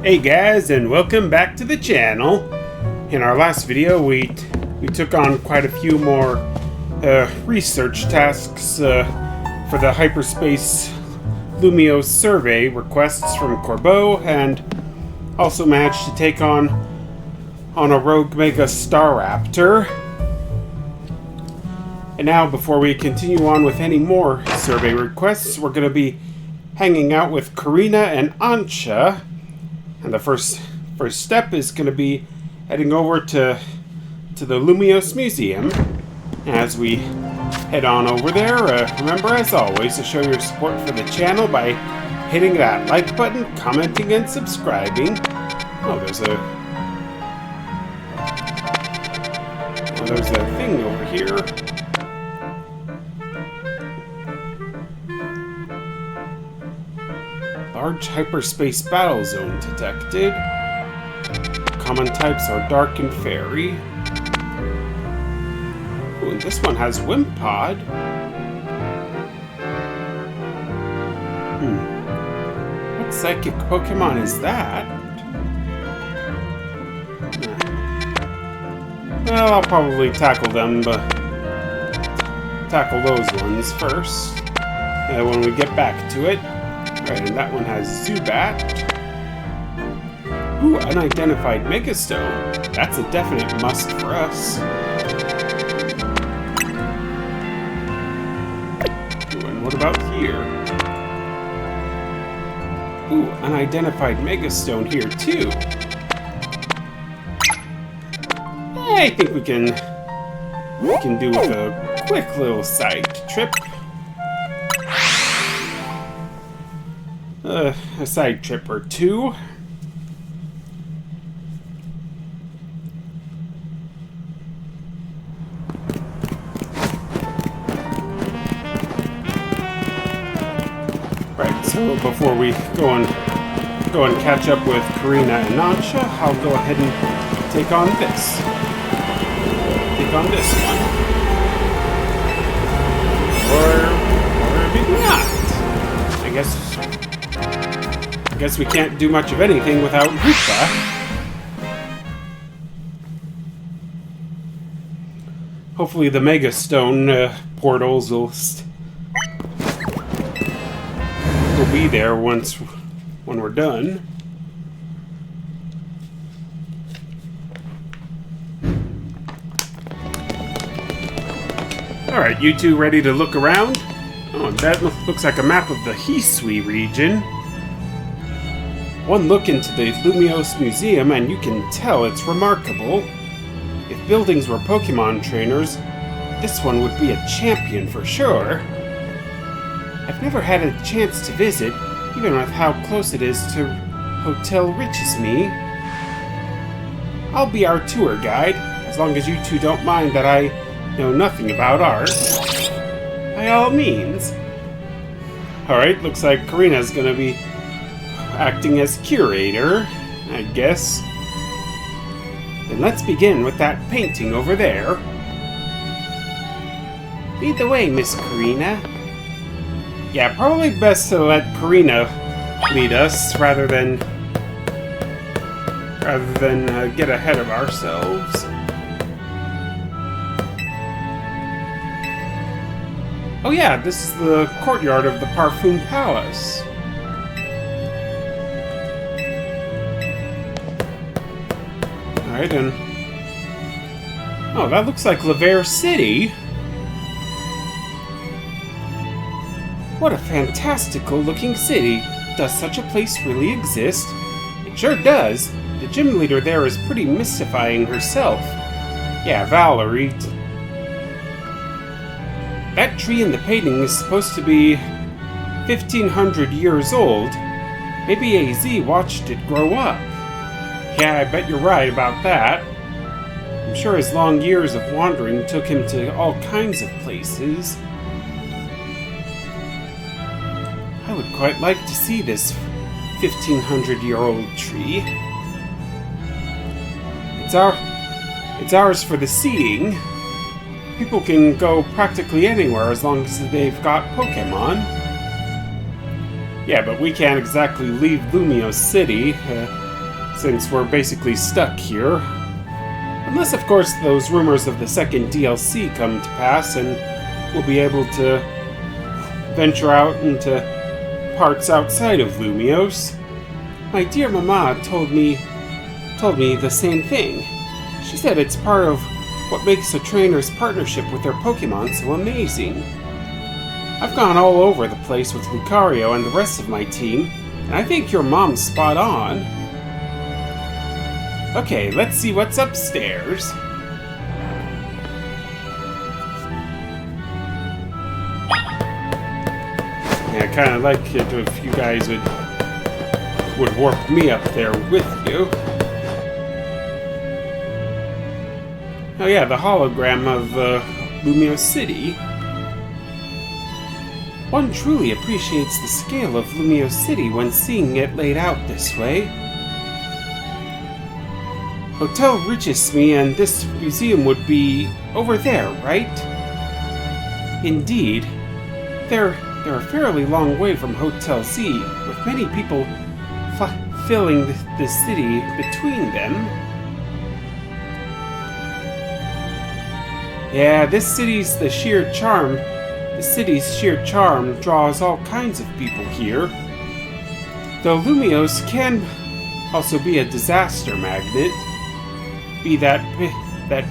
Hey guys, and welcome back to the channel. In our last video, we took on quite a few more research tasks for the hyperspace Lumio survey requests from Corbeau, and also managed to take on a Rouge Mega Staraptor. And now, before we continue on with any more survey requests, we're going to be hanging out with Korrina and Ansha. And the first step is going to be heading over to the Lumios Museum. As we head on over there, remember as always to show your support for the channel by hitting that like button, commenting, and subscribing. There's a thing over here. Large hyperspace battle zone detected. Common types are dark and fairy. Ooh, and this one has Wimpod. What psychic Pokemon is that? Well, I'll probably tackle them, but tackle those ones first when we get back to it. Right, and that one has Zubat. Ooh, unidentified Megastone. That's a definite must for us. Ooh, and what about here? Ooh, unidentified Megastone here too. I think we can do with a quick little side trip. A side trip or two. Right, so before we go and catch up with Korrina and Ansha, I'll go ahead and take on this. Take on this one. Or maybe not. I guess we can't do much of anything without Rupa. Hopefully the Megastone portals will be there when we're done. Alright, you two ready to look around? Oh, that looks like a map of the Hisui region. One look into the Lumios Museum and you can tell it's remarkable. If buildings were Pokemon trainers, this one would be a champion for sure. I've never had a chance to visit, even with how close it is to Hotel Richisme. I'll be our tour guide, as long as you two don't mind that I know nothing about art. By all means. Alright, looks like Korrina's gonna be acting as curator, I guess. Then let's begin with that painting over there. Lead the way, Miss Korrina. Yeah, probably best to let Korrina lead us rather than get ahead of ourselves. Oh yeah, this is the courtyard of the Parfum Palace. Alright, and... oh, that looks like Lavere City. What a fantastical looking city. Does such a place really exist? It sure does. The gym leader there is pretty mystifying herself. Yeah, Valerie. That tree in the painting is supposed to be 1,500 years old. Maybe AZ watched it grow up. Yeah, I bet you're right about that. I'm sure his long years of wandering took him to all kinds of places. I would quite like to see this 1,500-year-old tree. It's ours for the seeing. People can go practically anywhere as long as they've got Pokemon. Yeah, but we can't exactly leave Lumios City. since we're basically stuck here. Unless, of course, those rumors of the second DLC come to pass and we'll be able to venture out into parts outside of Lumiose. My dear Mama told me the same thing. She said it's part of what makes a trainer's partnership with their Pokemon so amazing. I've gone all over the place with Lucario and the rest of my team, and I think your mom's spot on. Okay, let's see what's upstairs. Yeah, I kind of like it if you guys would warp me up there with you. Oh yeah, the hologram of Lumiose City. One truly appreciates the scale of Lumiose City when seeing it laid out this way. Hotel Richisme and this museum would be over there, right? Indeed. They're a fairly long way from Hotel Z, with many people filling the city between them. Yeah, this city's sheer charm draws all kinds of people here. Though Lumiose can also be a disaster magnet. Be that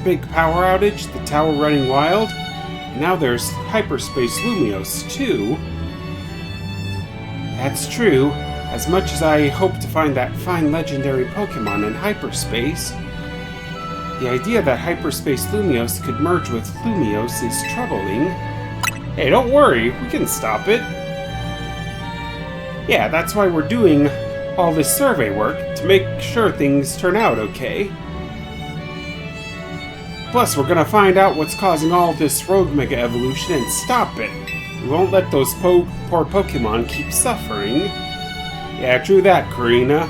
big power outage, the tower running wild, and now there's Hyperspace Lumiose too. That's true. As much as I hope to find that fine legendary Pokemon in hyperspace, the idea that Hyperspace Lumiose could merge with Lumiose is troubling. Hey, don't worry, we can stop it. Yeah, that's why we're doing all this survey work, to make sure things turn out okay. Plus, we're gonna find out what's causing all this Rouge Mega evolution and stop it. We won't let those poor Pokemon keep suffering. Yeah, true that, Korrina.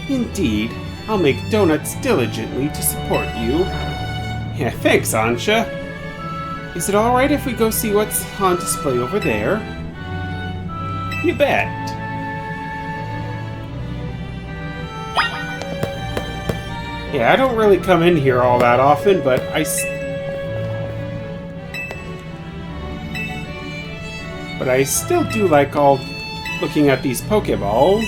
Indeed. I'll make donuts diligently to support you. Yeah, thanks, Ansha. Is it alright if we go see what's on display over there? You bet. Yeah, I don't really come in here all that often, but I still do like looking at these Pokeballs.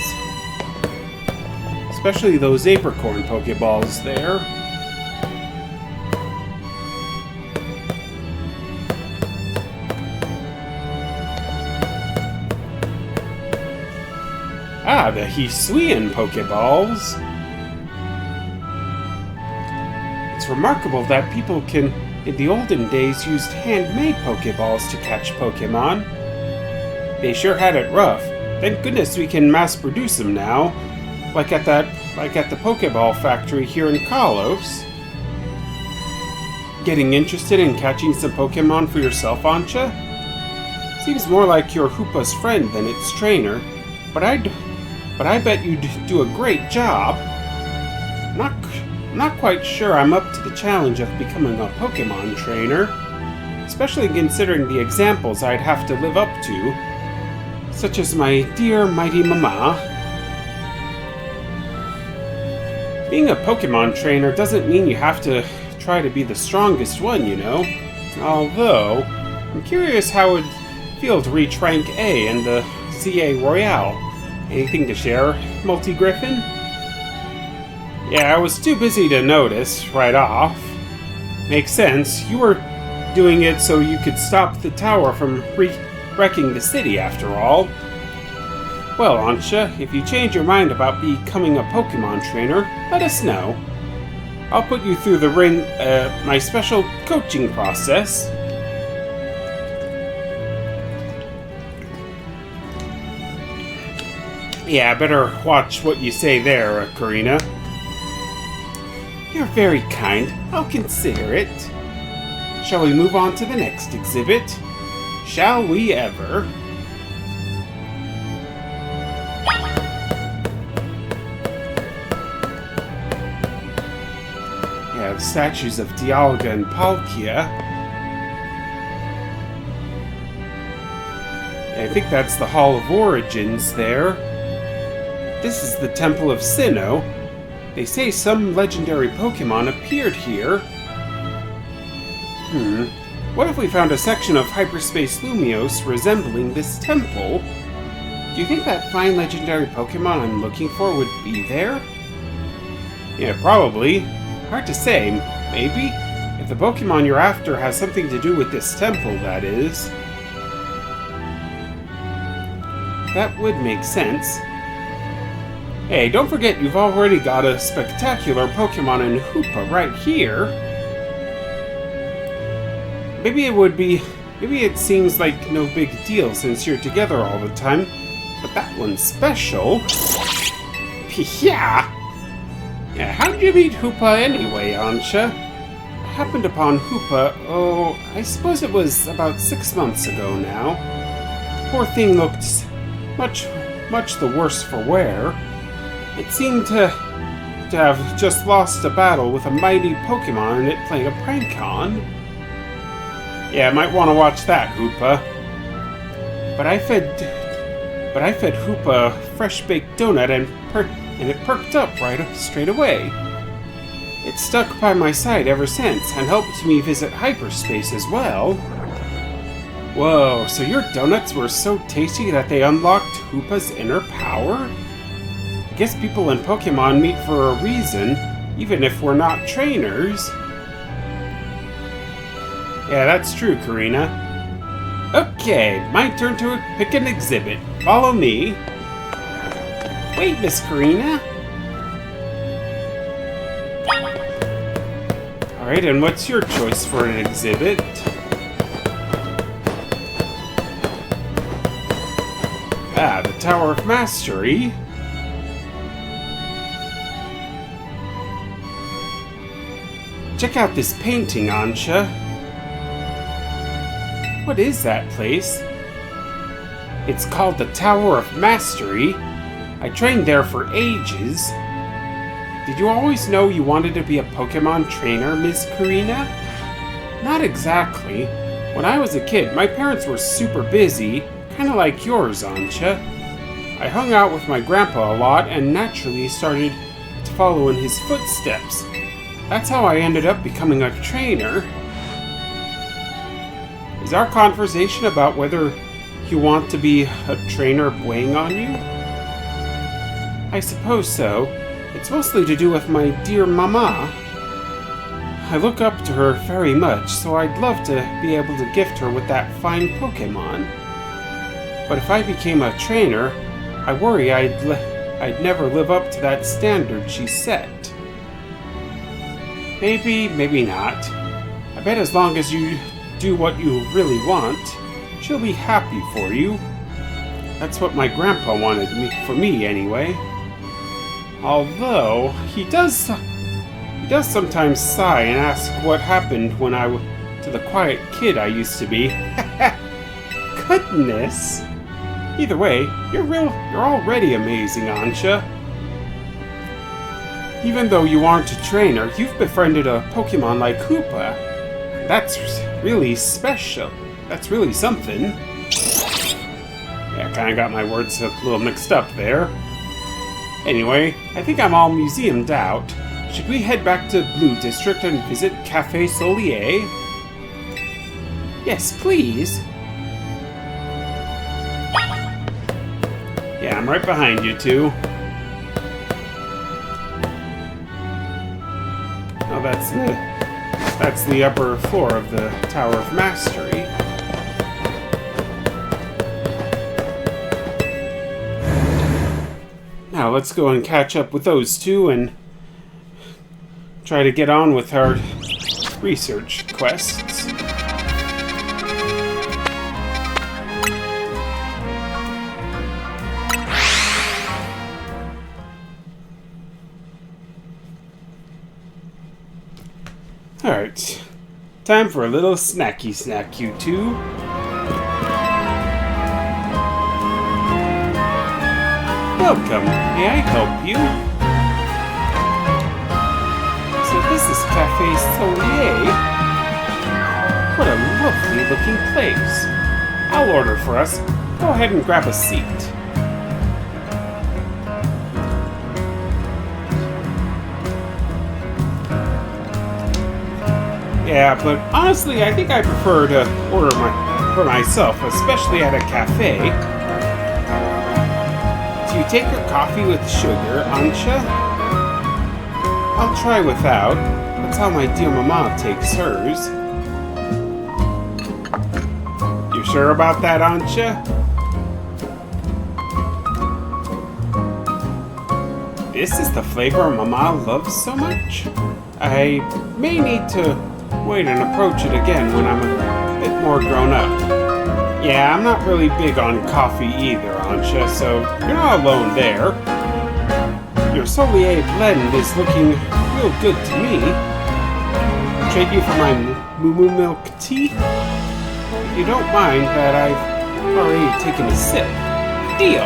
Especially those apricorn Pokeballs there. Ah, the Hisuian Pokeballs. It's remarkable that people in the olden days, used handmade Pokeballs to catch Pokemon. They sure had it rough. Thank goodness we can mass produce them now. Like at the Pokeball factory here in Kalos. Getting interested in catching some Pokemon for yourself, Ansha? Seems more like your Hoopa's friend than its trainer, but I bet you'd do a great job. Not quite sure I'm up to the challenge of becoming a Pokemon trainer, especially considering the examples I'd have to live up to, such as my dear mighty Mama. Being a Pokemon trainer doesn't mean you have to try to be the strongest one, you know. Although, I'm curious how it would feel to reach rank A in the ZA Royale. Anything to share, Multi-Griffin? Yeah, I was too busy to notice right off. Makes sense, you were doing it so you could stop the tower from wrecking the city after all. Well, Ansha, if you change your mind about becoming a Pokemon trainer, let us know. I'll put you through my special coaching process. Yeah, better watch what you say there, Korrina. You're very kind. I'll consider it. Shall we move on to the next exhibit? Shall we ever? Yeah, the statues of Dialga and Palkia. I think that's the Hall of Origins there. This is the Temple of Sinnoh. They say some legendary Pokemon appeared here. What if we found a section of Hyperspace Lumiose resembling this temple? Do you think that fine legendary Pokemon I'm looking for would be there? Yeah, probably. Hard to say. Maybe? If the Pokemon you're after has something to do with this temple, that is. That would make sense. Hey, don't forget you've already got a spectacular Pokemon in Hoopa right here. Maybe it seems like no big deal since you're together all the time, but that one's special. Yeah, how'd you meet Hoopa anyway, Ansha? I happened upon Hoopa, I suppose it was about 6 months ago now. The poor thing looked much the worse for wear. It seemed to have just lost a battle with a mighty Pokemon it played a prank on. Yeah, I might want to watch that, Hoopa. But I fed Hoopa a fresh-baked donut and it perked up straight away. It's stuck by my side ever since and helped me visit hyperspace as well. Whoa, so your donuts were so tasty that they unlocked Hoopa's inner power? I guess people in Pokemon meet for a reason, even if we're not trainers. Yeah, that's true, Korrina. Okay, my turn to pick an exhibit. Follow me. Wait, Miss Korrina. Alright, and what's your choice for an exhibit? Ah, the Tower of Mastery. Check out this painting, Ansha. What is that place? It's called the Tower of Mastery. I trained there for ages. Did you always know you wanted to be a Pokemon trainer, Miss Korrina? Not exactly. When I was a kid, my parents were super busy, kinda like yours, Ansha. I hung out with my grandpa a lot and naturally started to follow in his footsteps. That's how I ended up becoming a trainer. Is our conversation about whether you want to be a trainer weighing on you? I suppose so. It's mostly to do with my dear mama. I look up to her very much, so I'd love to be able to gift her with that fine Pokemon. But if I became a trainer, I worry I'd never live up to that standard she set. Maybe, maybe not. I bet as long as you do what you really want, she'll be happy for you. That's what my grandpa wanted for me anyway. Although, he does sometimes sigh and ask what happened when to the quiet kid I used to be. Goodness! Either way, you're already amazing, Ansha. Even though you aren't a trainer, you've befriended a Pokemon like Hoopa. That's really special. That's really something. Yeah, kinda got my words a little mixed up there. Anyway, I think I'm all museumed out. Should we head back to Blue District and visit Café Solier? Yes, please. Yeah, I'm right behind you two. Oh, that's the upper floor of the Tower of Mastery. Now let's go and catch up with those two and try to get on with our research quests. Alright, time for a little snacky snack, you two. Welcome, may I help you? So this is Café Solier. What a lovely looking place. I'll order for us. Go ahead and grab a seat. Yeah, but honestly, I think I prefer to order for myself, especially at a cafe. Do you take your coffee with sugar, Ansha? I'll try without. That's how my dear mama takes hers. You sure about that, Ansha? This is the flavor Mama loves so much? I may need to wait and approach it again when I'm a bit more grown up. Yeah, I'm not really big on coffee either, Ansha, so you're not alone there. Your Solier blend is looking real good to me. Trade you for my moo milk tea? If you don't mind that I've already taken a sip. Deal!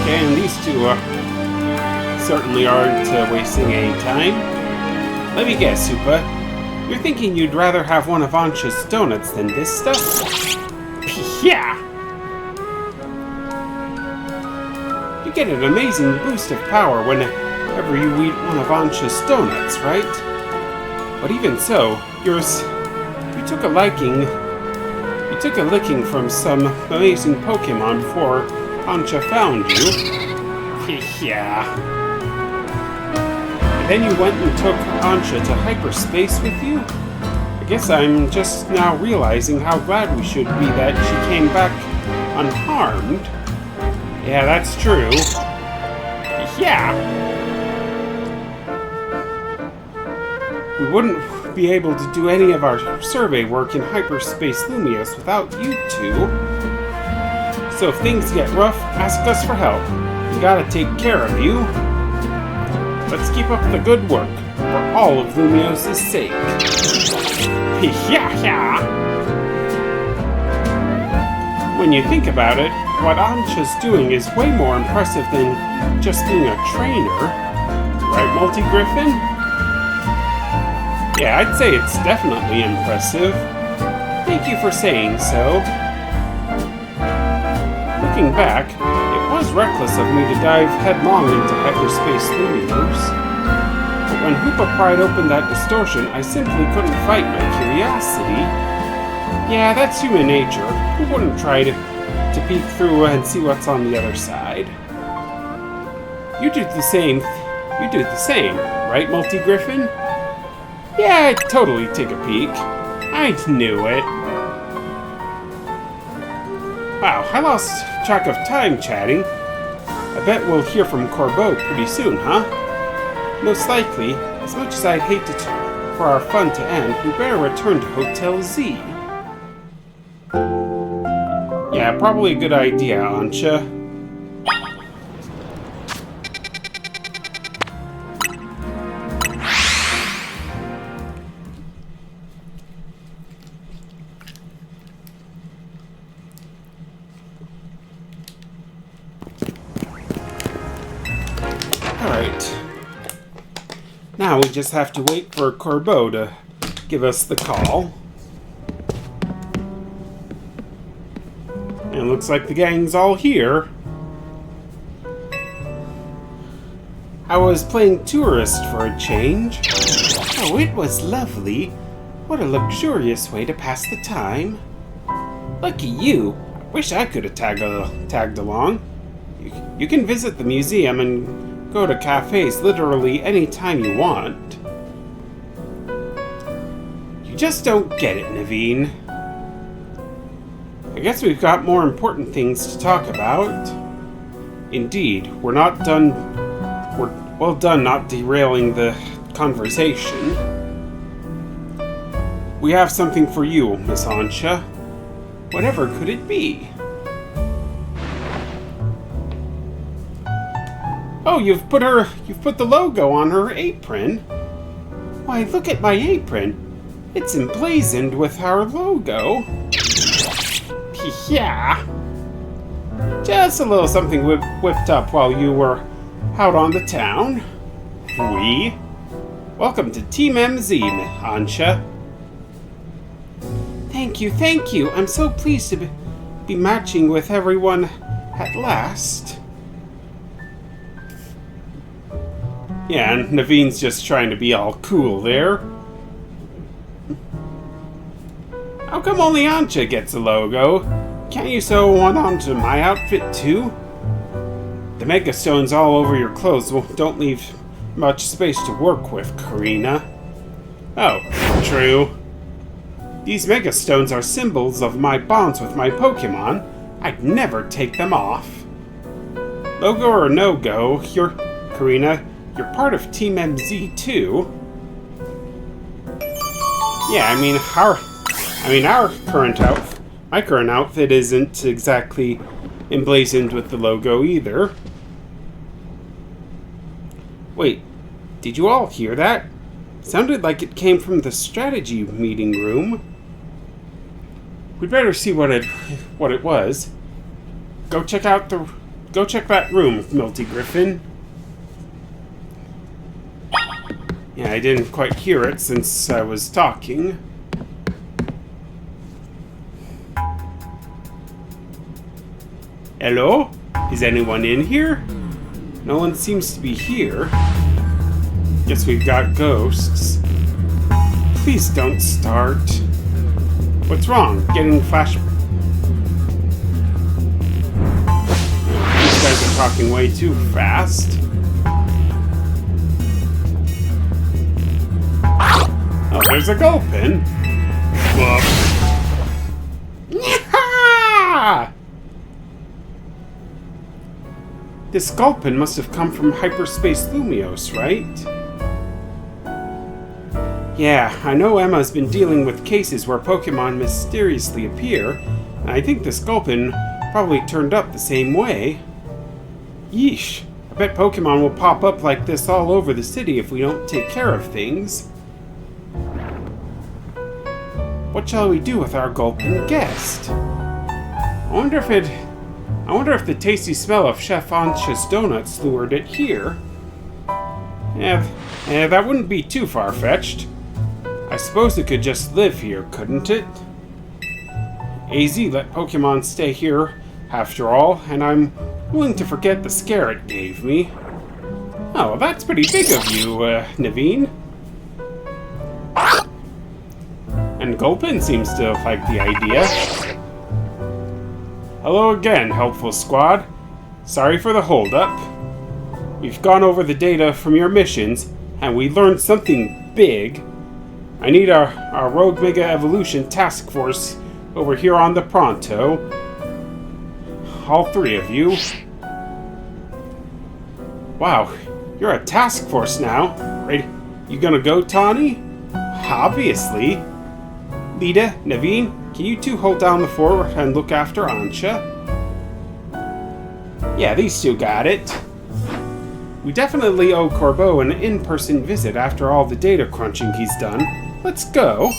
Okay, and these two certainly aren't wasting any time. Let me guess, Supa. You're thinking you'd rather have one of Ansha's donuts than this stuff? Yeah! You get an amazing boost of power whenever you eat one of Ansha's donuts, right? But even so, you took a licking from some amazing Pokemon before Ansha found you. Yeah. And then you went and took Ansha to hyperspace with you? I guess I'm just now realizing how glad we should be that she came back unharmed. Yeah, that's true. Yeah. We wouldn't be able to do any of our survey work in hyperspace Lumios without you two. So if things get rough, ask us for help. We gotta take care of you. Let's keep up the good work, for all of Lumios' sake. Yeah. When you think about it, what Ansha's doing is way more impressive than just being a trainer. Right, Multi-Griffin? Yeah, I'd say it's definitely impressive. Thank you for saying so. Looking back, it was reckless of me to dive headlong into hyperspace Lumios. But when Hoopa pried open that distortion, I simply couldn't fight my curiosity. Yeah, that's human nature. Who wouldn't try to peek through and see what's on the other side? You do the same, right, Multi-Griffin? Yeah, I'd totally take a peek. I knew it. Wow, I lost track of time chatting. I bet we'll hear from Corbeau pretty soon, huh? Most likely, as much as I'd hate for our fun to end, we better return to Hotel Z. Yeah, probably a good idea, Ansha. Alright. Now we just have to wait for Corbeau to give us the call. And it looks like the gang's all here. I was playing tourist for a change. Oh, it was lovely. What a luxurious way to pass the time. Lucky you. I wish I could have tagged along. You can visit the museum and go to cafes literally any time you want. You just don't get it, Naveen. I guess we've got more important things to talk about. Indeed, we're well done not derailing the conversation. We have something for you, Miss Ansha. Whatever could it be? Oh, you've put the logo on her apron. Why, look at my apron. It's emblazoned with our logo. Yeah. Just a little something whipped up while you were out on the town. Oui. Welcome to Team MZ, Ansha. Thank you. I'm so pleased to be matching with everyone at last. Yeah, and Naveen's just trying to be all cool there. How come only Ansha gets a logo? Can't you sew one onto my outfit too? The Mega Stones all over your clothes don't leave much space to work with, Korrina. Oh, true. These Mega Stones are symbols of my bonds with my Pokemon. I'd never take them off. Logo or no-go, Korrina, you're part of Team MZ too. Yeah, my current outfit isn't exactly emblazoned with the logo either. Wait, did you all hear that? Sounded like it came from the strategy meeting room. We'd better see what it was. Go check that room, Milty Griffin. Yeah, I didn't quite hear it since I was talking. Hello? Is anyone in here? No one seems to be here. Guess we've got ghosts. Please don't start. What's wrong? Getting flash... These guys are talking way too fast. Oh, there's a Gulpin. Yeah! This Gulpin must have come from Hyperspace Lumiose, right? Yeah, I know Emma's been dealing with cases where Pokemon mysteriously appear, and I think this Gulpin probably turned up the same way. Yeesh, I bet Pokemon will pop up like this all over the city if we don't take care of things. What shall we do with our Gulpin guest? I wonder if the tasty smell of Chef Ansha's donuts lured it here. Yeah, that wouldn't be too far-fetched. I suppose it could just live here, couldn't it? AZ let Pokemon stay here, after all, and I'm willing to forget the scare it gave me. Oh, well, that's pretty big of you, Naveen. And Gulpin seems to like the idea. Hello again, helpful squad. Sorry for the holdup. We've gone over the data from your missions, and we learned something big. I need our Rouge Mega Evolution task force over here on the Pronto. All three of you. Wow, you're a task force now. Right? You gonna go, Tawny? Obviously. Lita, Naveen, can you two hold down the fort and look after Ansha? Yeah, these two got it. We definitely owe Corbeau an in-person visit after all the data crunching he's done. Let's go.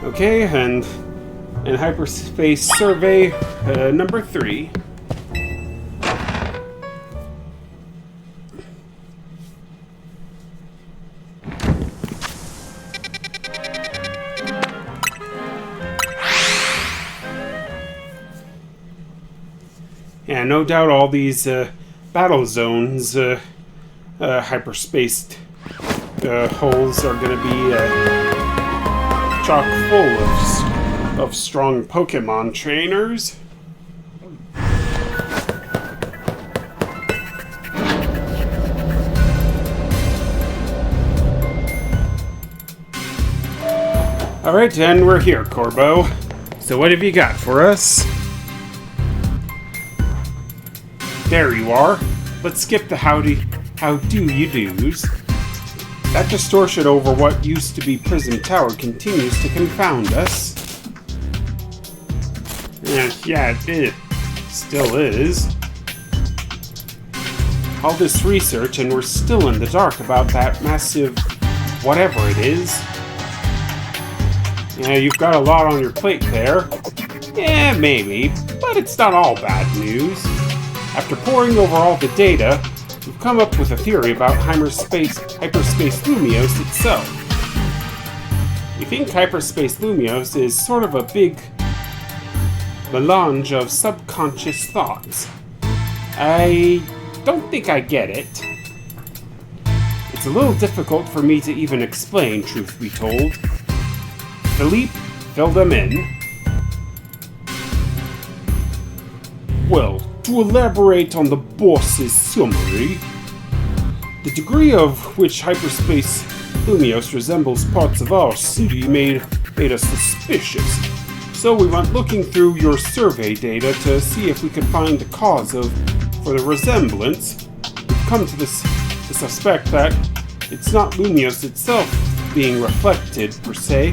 Okay, and Hyperspace Survey number 3. Yeah, no doubt all these battle zones, hyperspace holes are going to be chock full of strong Pokemon trainers. Alright, and we're here, Corbeau. So what have you got for us? There you are. Let's skip the how do you do's. That distortion over what used to be Prism Tower continues to confound us. Yeah, it still is. All this research and we're still in the dark about that massive whatever it is. Yeah, you've got a lot on your plate there. Yeah, maybe, but it's not all bad news. After poring over all the data, we've come up with a theory about Hyperspace Lumiose itself. We think Hyperspace Lumiose is sort of a big melange of subconscious thoughts. I don't think I get it. It's a little difficult for me to even explain, truth be told. Philippe, fill them in. Well, to elaborate on the boss's summary, the degree of which hyperspace Lumios resembles parts of our city made us suspicious. So we went looking through your survey data to see if we could find the cause for the resemblance. We've come to suspect that it's not Lumios itself being reflected per se,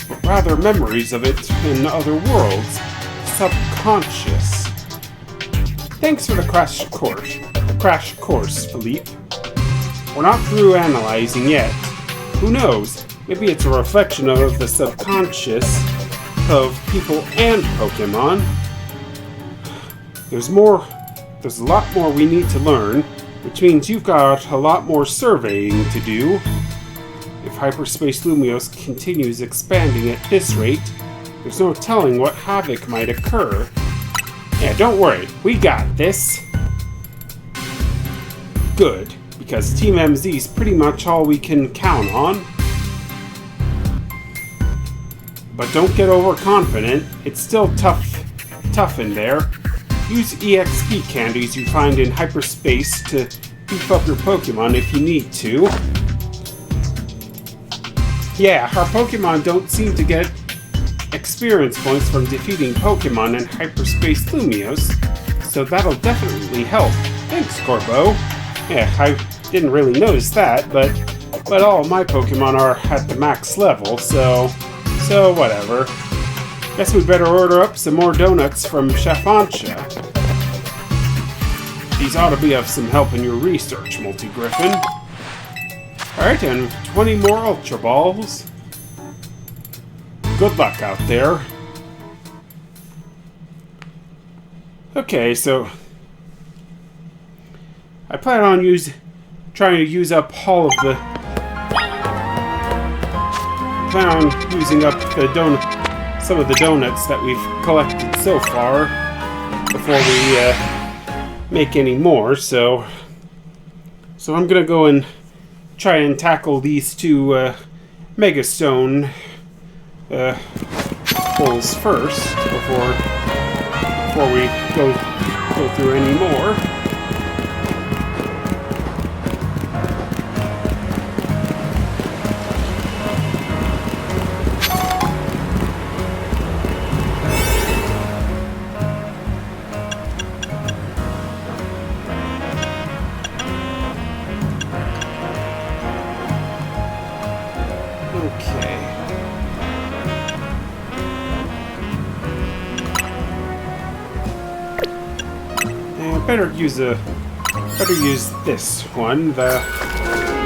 but rather memories of it in other worlds, subconscious. Thanks for the crash course, Philippe. We're not through analyzing yet. Who knows? Maybe it's a reflection of the subconscious of people and Pokemon. There's a lot more we need to learn, which means you've got a lot more surveying to do. If Hyperspace Lumios continues expanding at this rate, there's no telling what havoc might occur. Yeah, don't worry, we got this. Good, because Team MZ is pretty much all we can count on. But don't get overconfident, it's still tough in there. Use EXP candies you find in hyperspace to beef up your Pokemon if you need to. Yeah, our Pokemon don't seem to get experience points from defeating Pokemon in Hyperspace Lumios, so that'll definitely help. Thanks, Corbo. Yeah, I didn't really notice that, but all my Pokemon are at the max level, so whatever. Guess we better order up some more donuts from Chef Ansha. These ought to be of some help in your research, Multi-Griffin. Alright, and 20 more Ultra Balls. Good luck out there. Okay, so I plan on trying to use up all of the... plan on using up some of the donuts that we've collected so far before we make any more, so I'm gonna go and try and tackle these two Megastone holes first before we go through any more. Better use this one, the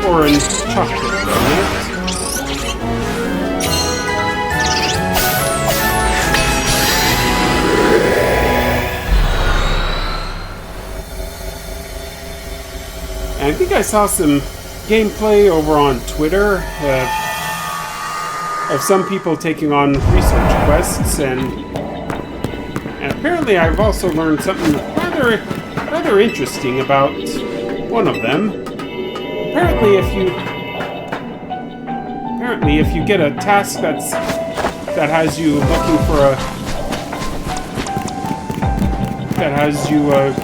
orange chocolate donut. And I think I saw some gameplay over on Twitter of some people taking on research quests, and apparently I've also learned something rather interesting about one of them. Apparently if you get a task that has you looking for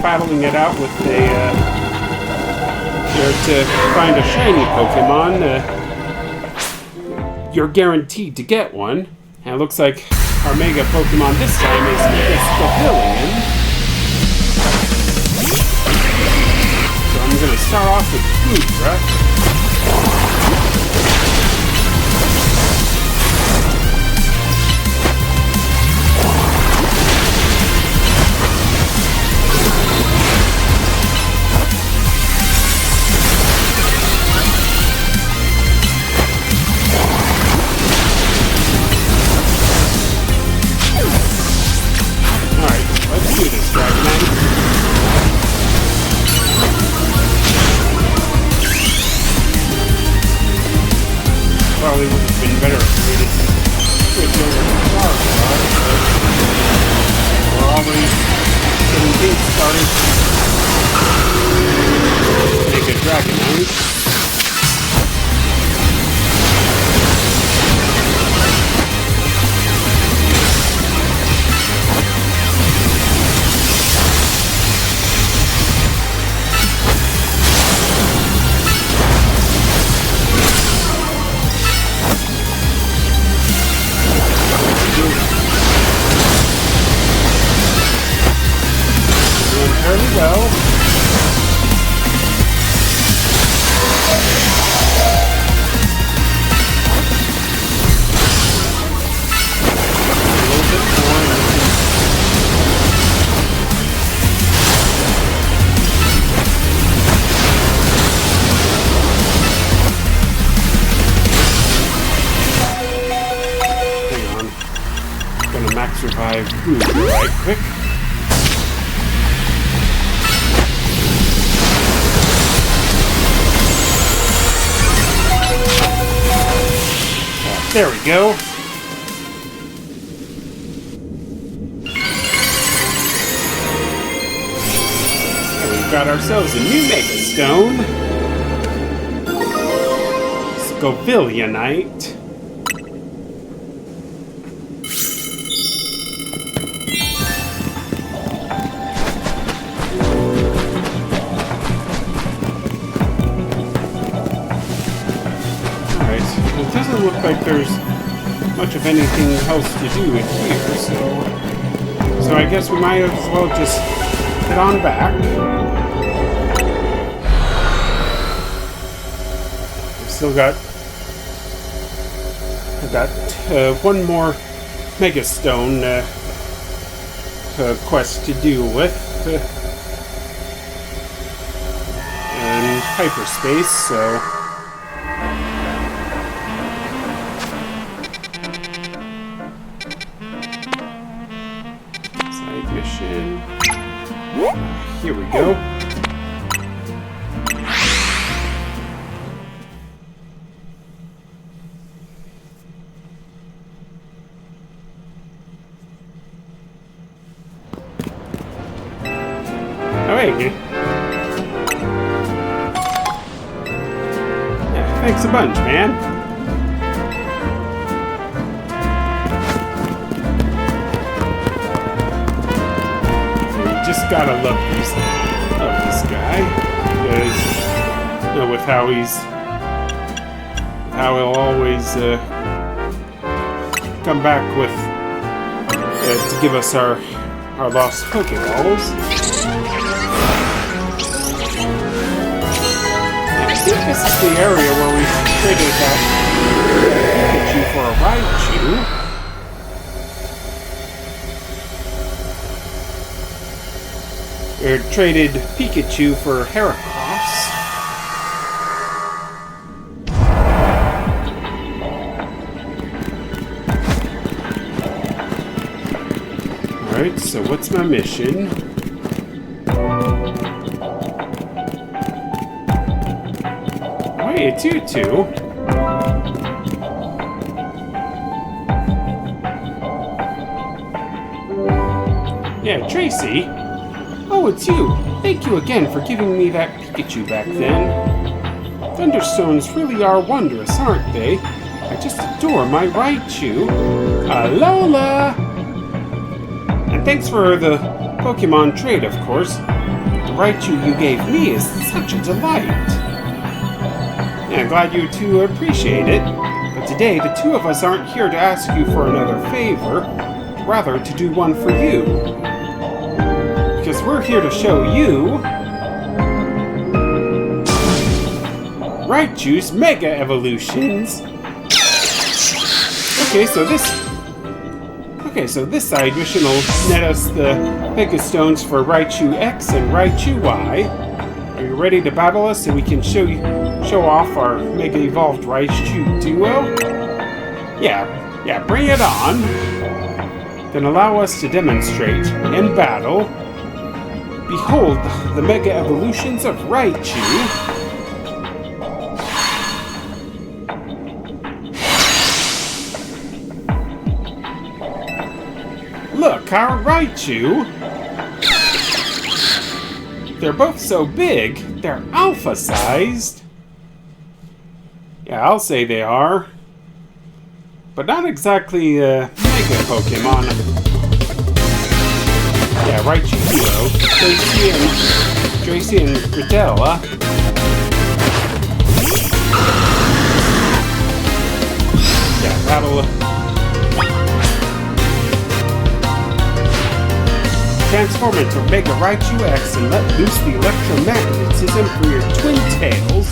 battling it out with to find a shiny Pokemon, you're guaranteed to get one. And it looks like our Mega Pokemon this time is Pavilion. I'm gonna start off with Foodra. Alright, let's do this, Dragonite. Rouge right quick. There we go. And we've got ourselves a new Mega Stone. Scovillionite. Doesn't look like there's much of anything else to do in here, so I guess we might as well just head on back. We've still got one more Mega Stone quest to deal with, and hyperspace, so. Mission. Here we go. Oh, hey. Yeah, thanks a bunch, man. Just gotta love this guy, because, you know, with how he'll always come back with to give us our lost Pokeballs. I think this is the area where we traded that Pikachu for a Raichu. Or traded Pikachu for Heracross. Alright, so what's my mission? Oh, hey, it's you two. Yeah, Tracy. Oh, it's you! Thank you again for giving me that Pikachu back then. Thunderstones really are wondrous, aren't they? I just adore my Raichu. Alola! And thanks for the Pokemon trade, of course. The Raichu you gave me is such a delight. Yeah, glad you two appreciate it. But today, the two of us aren't here to ask you for another favor, rather to do one for you. Because we're here to show you Raichu's Mega Evolutions. Okay, so this side mission will net us the Mega Stones for Raichu X and Raichu Y. Are you ready to battle us so we can show off our Mega Evolved Raichu duo? Yeah, bring it on. Then allow us to demonstrate in battle. Behold the Mega Evolutions of Raichu. Look, our Raichu! They're both so big, they're alpha-sized. Yeah, I'll say they are. But not exactly Mega Pokemon. Yeah, Raichu Hero, Tracy and Gridella. Yeah, that'll... Transform into Mega Raichu X and let loose the electromagnetism for your twin tails.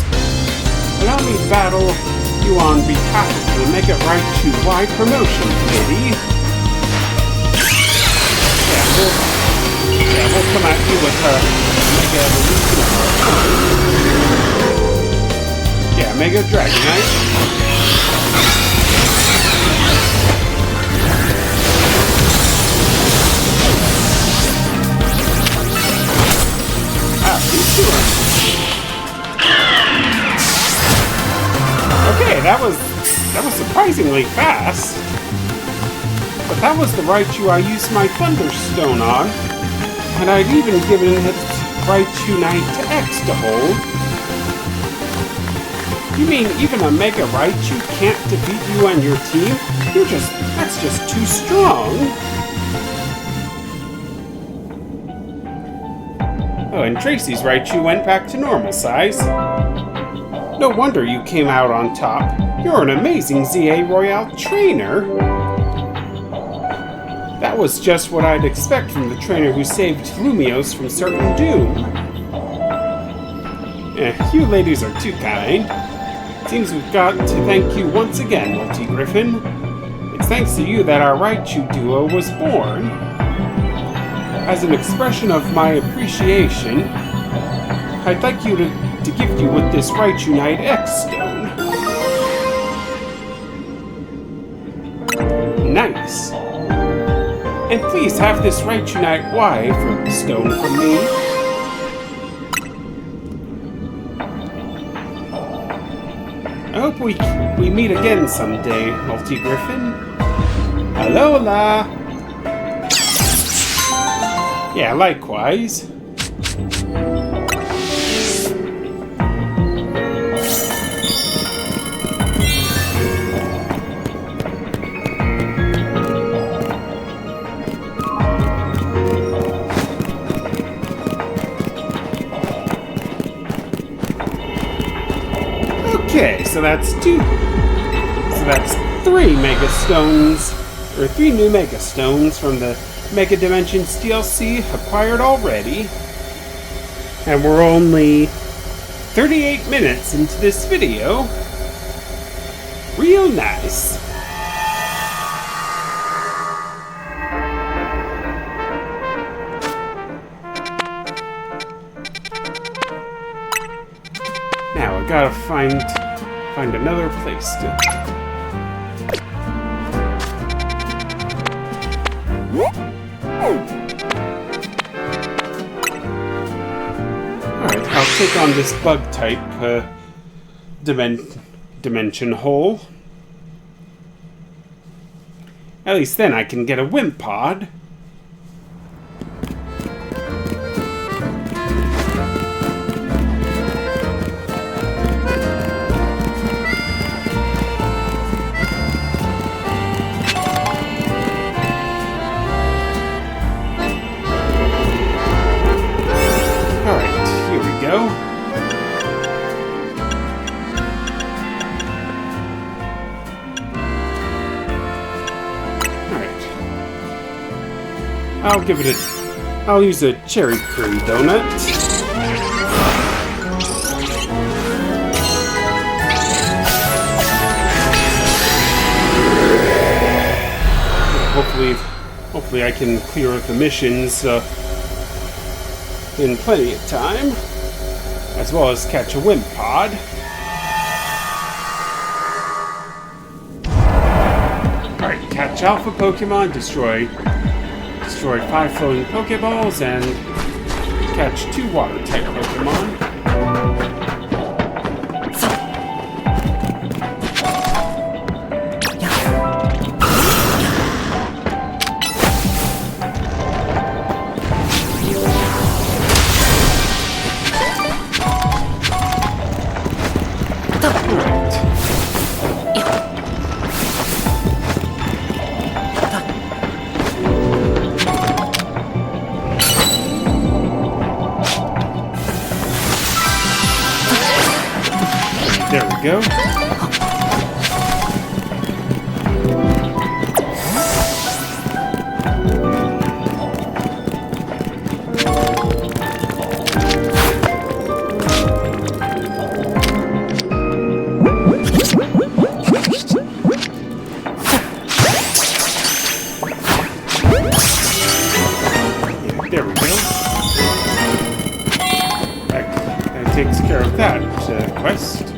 Allow me to battle you on behalf of the Mega Raichu Y promotion committee. Yeah, we'll come at you with Mega Evolution. Yeah, Mega Dragonite. to him. Okay, that was surprisingly fast. But that was the Raichu I used my Thunderstone on. And I'd even given it Raichu Knight to X to hold. You mean even a Mega Raichu can't defeat you and your team? That's just too strong. Oh, and Tracy's Raichu went back to normal size. No wonder you came out on top. You're an amazing ZA Royale trainer. That was just what I'd expect from the trainer who saved Lumiose from certain doom. You ladies are too kind. Seems we've got to thank you once again, Multi-Griffin. It's thanks to you that our Raichu duo was born. As an expression of my appreciation, I'd like you to gift you with this Raichu Knight X stone. Nice. And please have this Raichu Knight Y for the stone from me. I hope we meet again someday, Multi-Griffin. Alola! Yeah, likewise. Okay, so that's three Mega Stones, or 3 new Mega Stones from the Mega Dimensions DLC acquired already. And we're only 38 minutes into this video. Real nice. Now I gotta find another place to. Alright, I'll take on this bug type dimension hole. At least then I can get a Wimpod. I'll use a cherry curry donut. Hopefully I can clear the missions in plenty of time, as well as catch a Wimpod. Alright, catch Alpha Pokemon, destroy 5 floating Pokeballs, and catch 2 Water-type Pokemon. There we go. There we go. That takes care of that quest.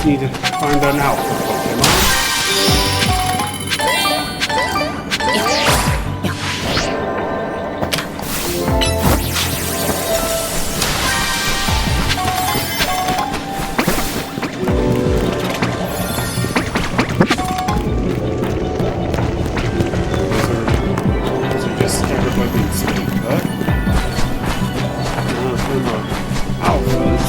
just need to find an alpha Pokemon. Those are just standard weapons, but alphas.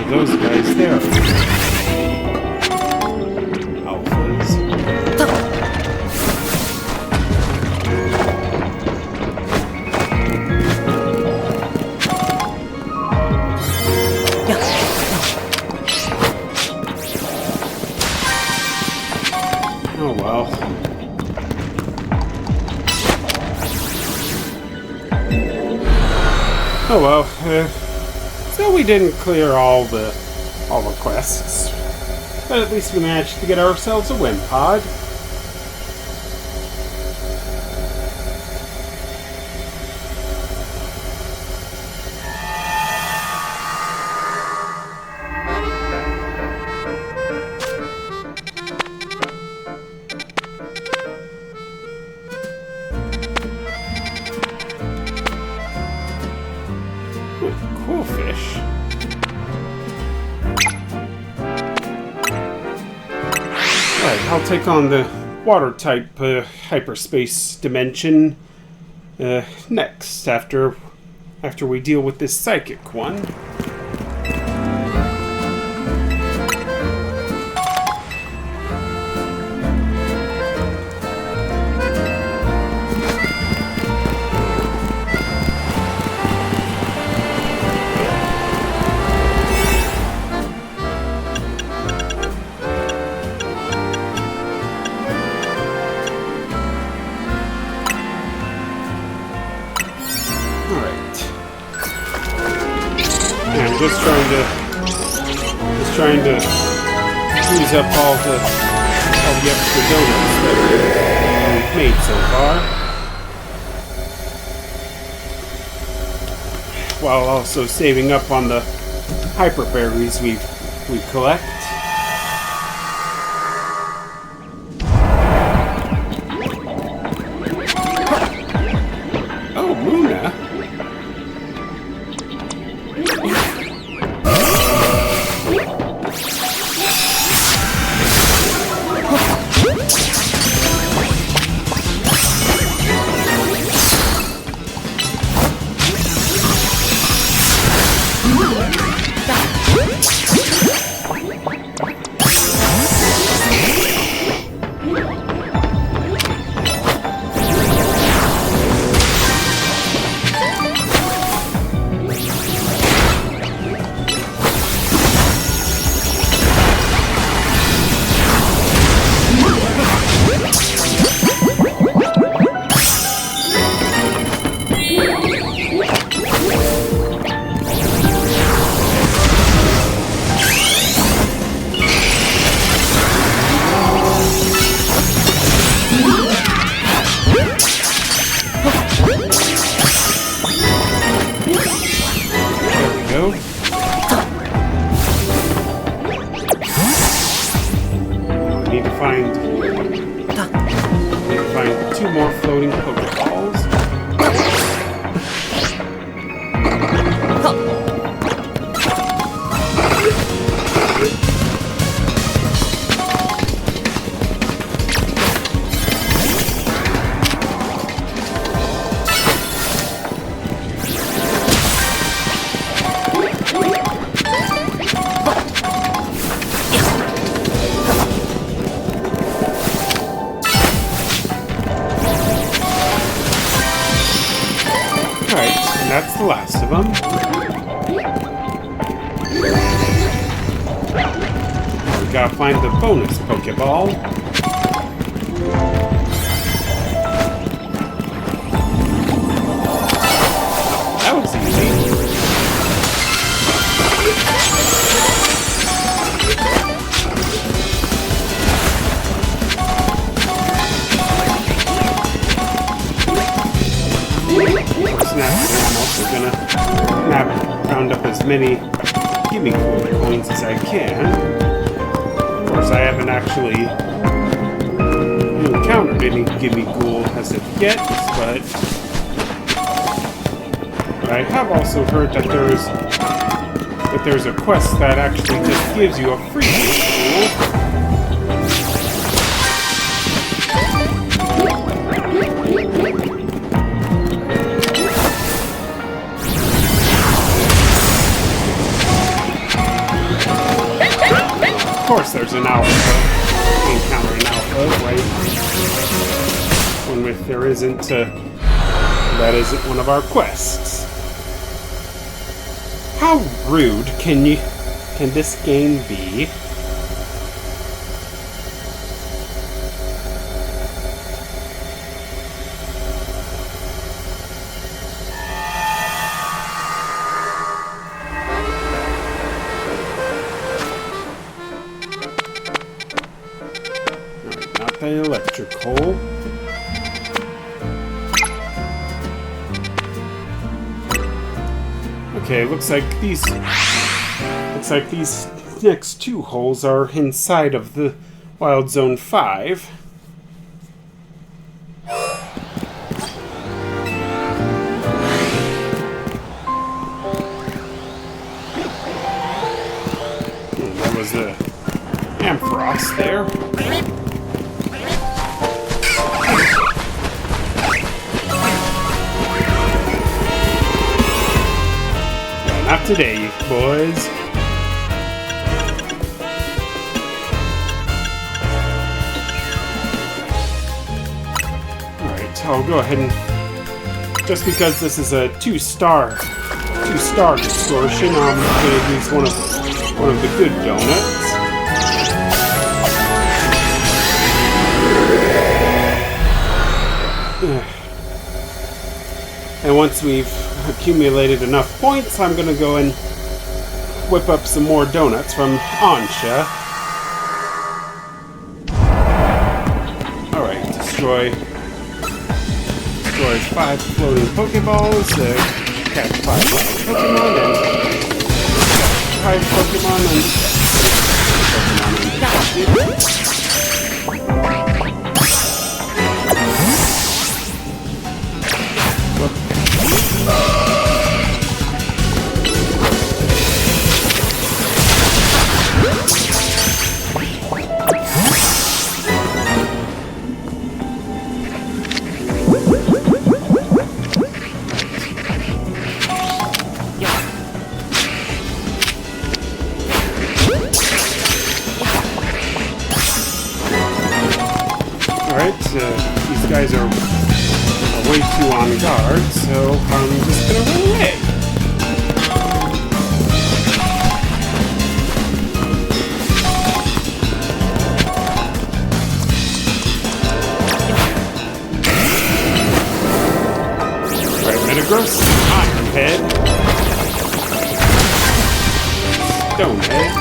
Those guys there. Alphas. Oh well. Oh well. So we didn't clear all the quests, but at least we managed to get ourselves a Wimpod. Cool fish. Alright, I'll take on the water-type hyperspace dimension next, after we deal with this psychic one. Just trying to use up all the extra donuts that we've made so far, while also saving up on the hyper berries we collect. Oh, Luna. Need to find 2 more floating Pokeballs. And that's the last of them. We gotta find the bonus Pokeball. course, naturally, I'm also gonna round up as many Gimme Cool coins as I can. Of course, I haven't actually encountered any Gimme Ghoul as of yet, but I have also heard that there's a quest that actually just gives you a free Gimme Ghoul. Of course, there's an alpha. We encounter an alpha, right? When if there isn't, that isn't one of our quests. How rude can this game be? Not the electric hole. Okay, looks like these next two holes are inside of the Wild Zone 5. That was the Ampharos there. Not today, boys. Alright, I'll go ahead and... Just because this is a two-star distortion, I'm gonna use one of the good donuts. And once we've accumulated enough points, I'm gonna go and whip up some more donuts from Ansha. Alright, destroy 5 floating Pokeballs, catch 5 Pokemon, and 5 Pokemon and these guys are way too on guard, so I'm just gonna run away. Right, Metagross, Ironhead, Stonehead.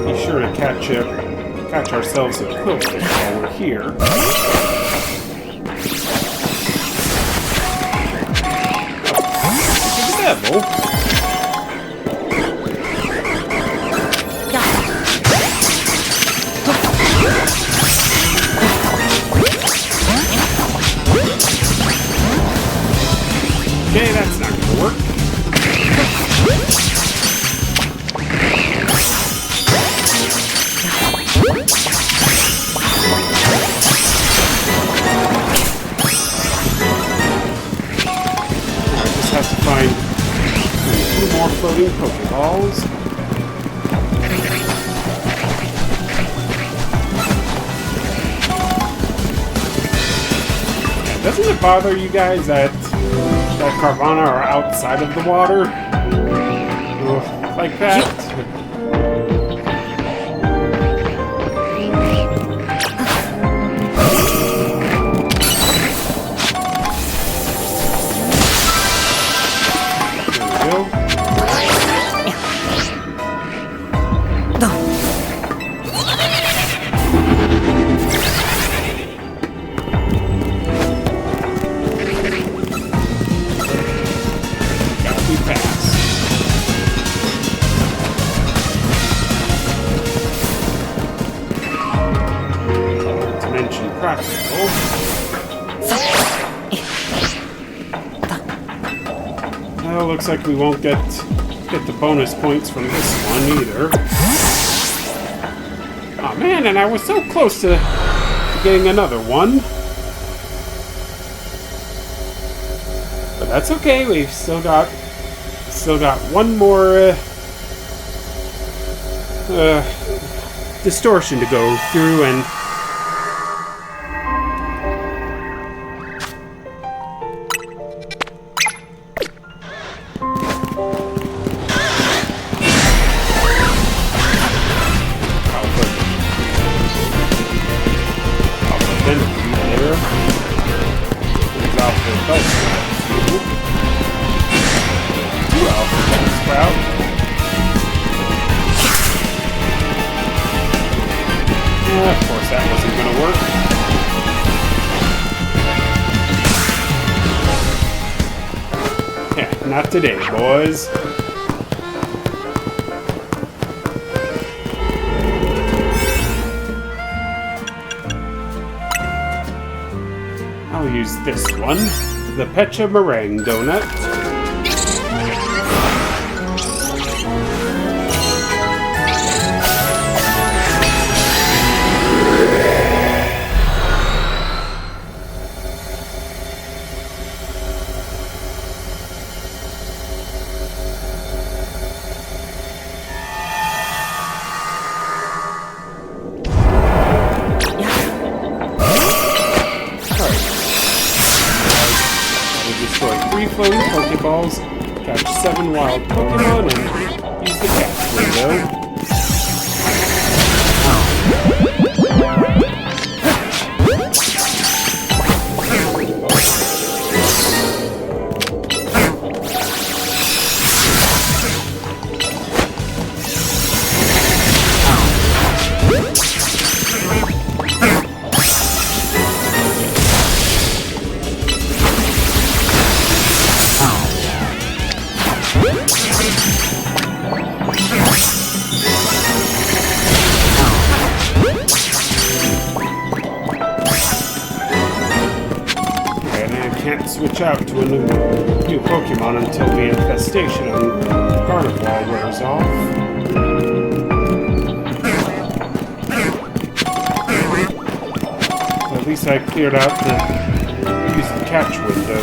Be sure to catch ourselves a Quillfish while we're here. The devil. Okay, that's not gonna work. Have to find 2 more floating Pokeballs. Doesn't it bother you guys that Carvana are outside of the water? Ugh, like that? go. Gotta be fast. Dimension practical. Well, looks like we won't get the bonus points from this one either. Oh man, and I was so close to getting another one. But that's okay, we've still got one more distortion to go through, and of course that wasn't gonna work. Yeah, not today, boys. I'll use this one, the Pecha Meringue Donut. Floating Pokeballs, catch 7 wild Pokemon, and use the catch window. Can't switch out to a new Pokemon until the infestation on Carnival wears off. So at least I cleared out the use the catch window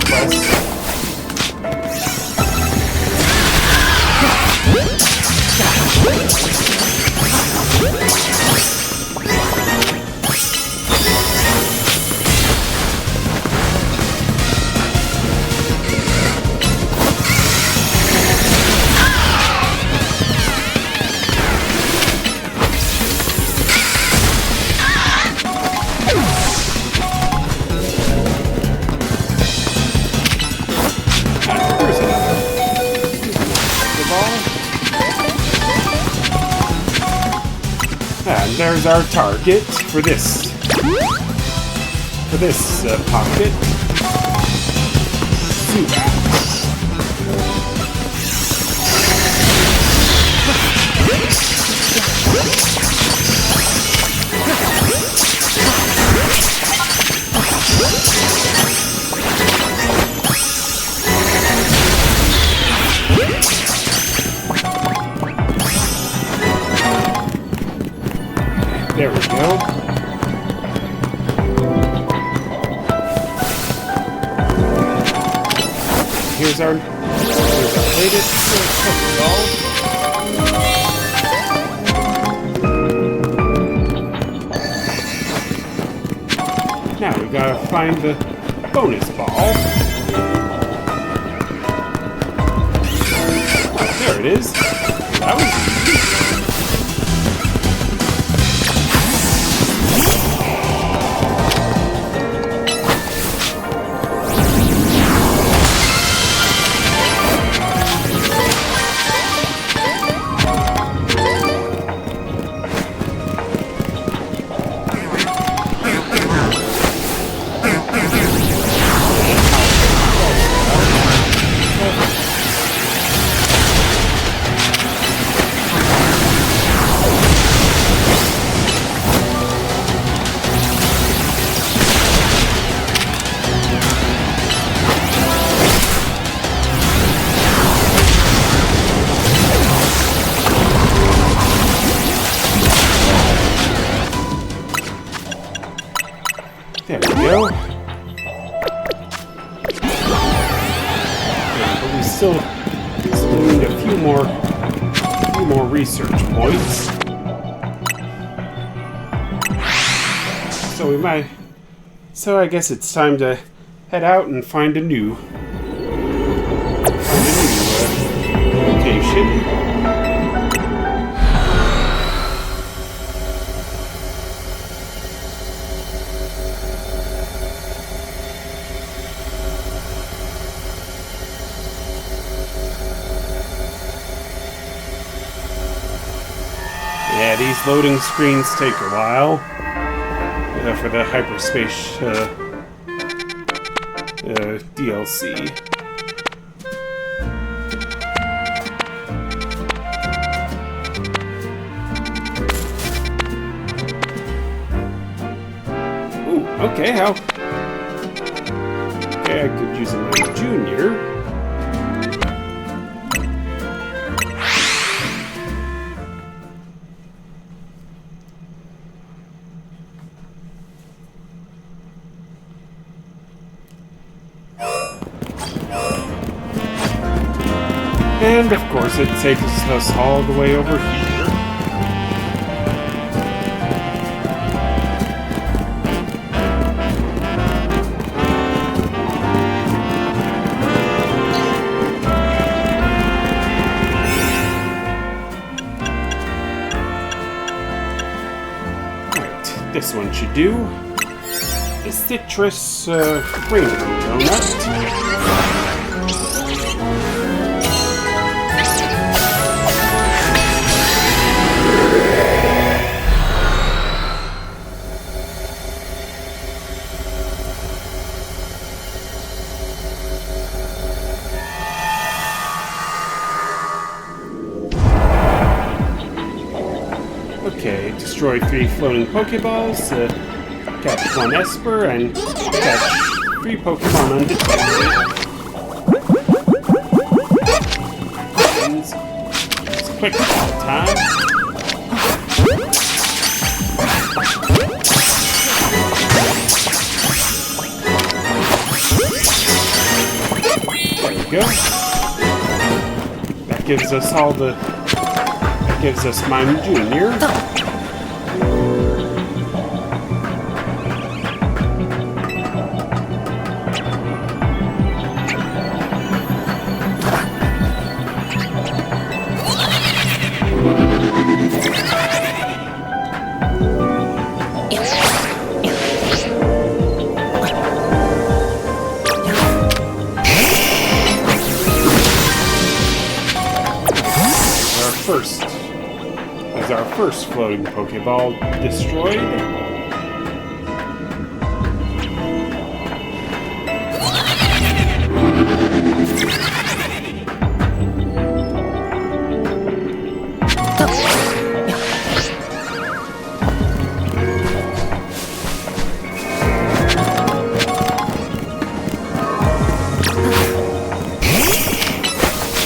quest. And there's our target for this pocket. Zubat. There we go. Here's our latest Pokeball. Now we gotta find the bonus ball. Oh, there it is. That was easy. still need a few more research points. So I guess it's time to head out and find a new location. Yeah, these loading screens take a while for the hyperspace DLC. Ooh, okay, okay, I could use my junior. And of course it takes us all the way over here. Right, this one should do. The citrus rainbow donut. Okay, destroy 3 floating Pokeballs, catch 1 Esper, and catch 3 Pokemon undetected. It's quick time. There we go. That gives us all the... gives us Mime Junior. Our first floating Pokeball destroyed.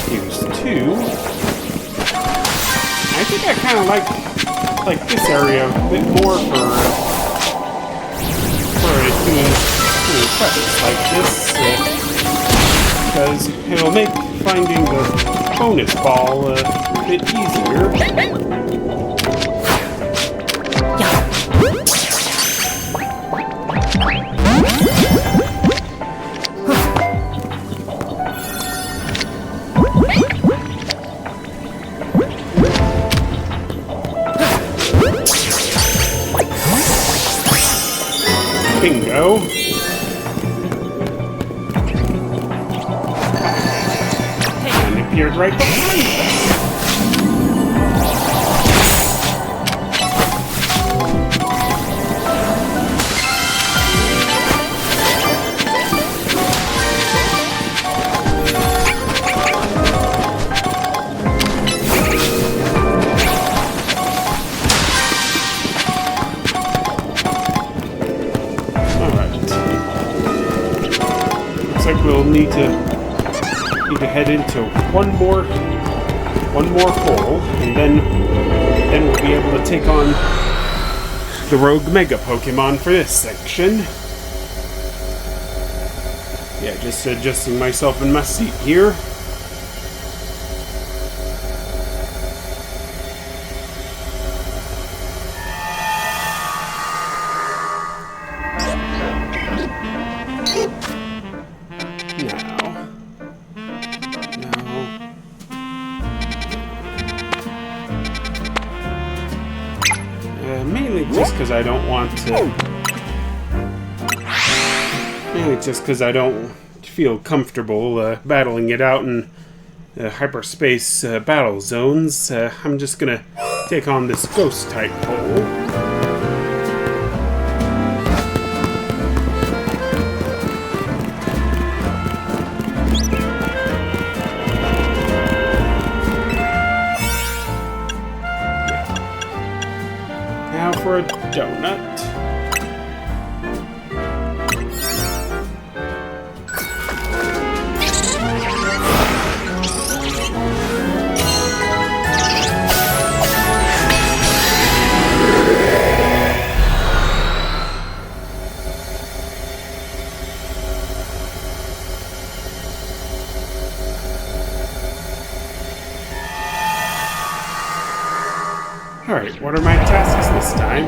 Here's 2. I think I kind of like this area a bit more for doing quests like this, because it'll make finding the bonus ball a bit easier. Bingo. And it appeared right behind us. Looks like we'll need to head into one more hole, and then we'll be able to take on the Rouge Mega Pokemon for this section. Yeah, just adjusting myself in my seat here. because I don't want to... Mainly just because I don't feel comfortable battling it out in hyperspace battle zones. I'm just gonna take on this ghost-type pole. For a donut. Alright, what are my tasks this time?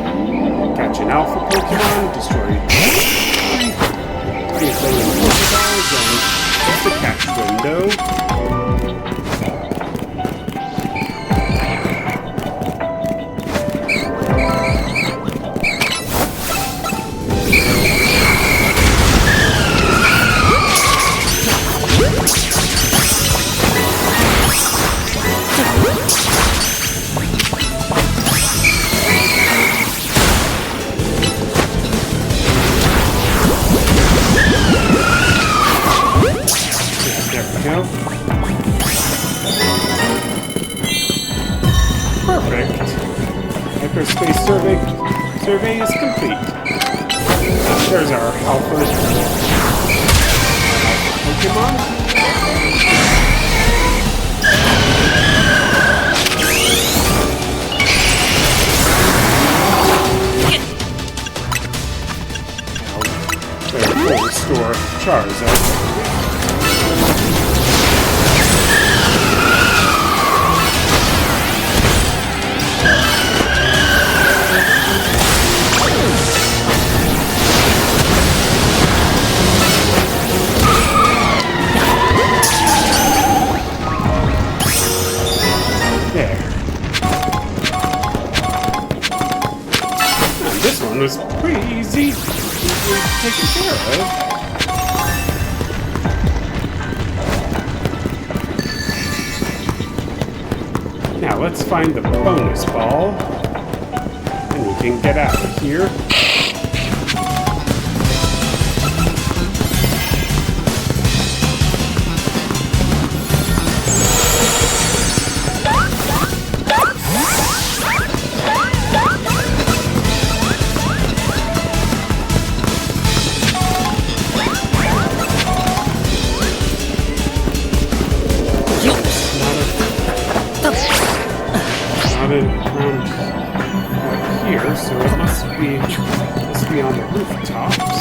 Catch an alpha Pokemon, destroy 3 floating Pokeballs, and the catch window. Perfect. Hyperspace survey is complete. There's our alpha Pokemon. Now, we'll restore Charizard. This one was pretty easy to take care of. Now let's find the bonus ball, and we can get out of here. Around here, so it must be on the rooftops.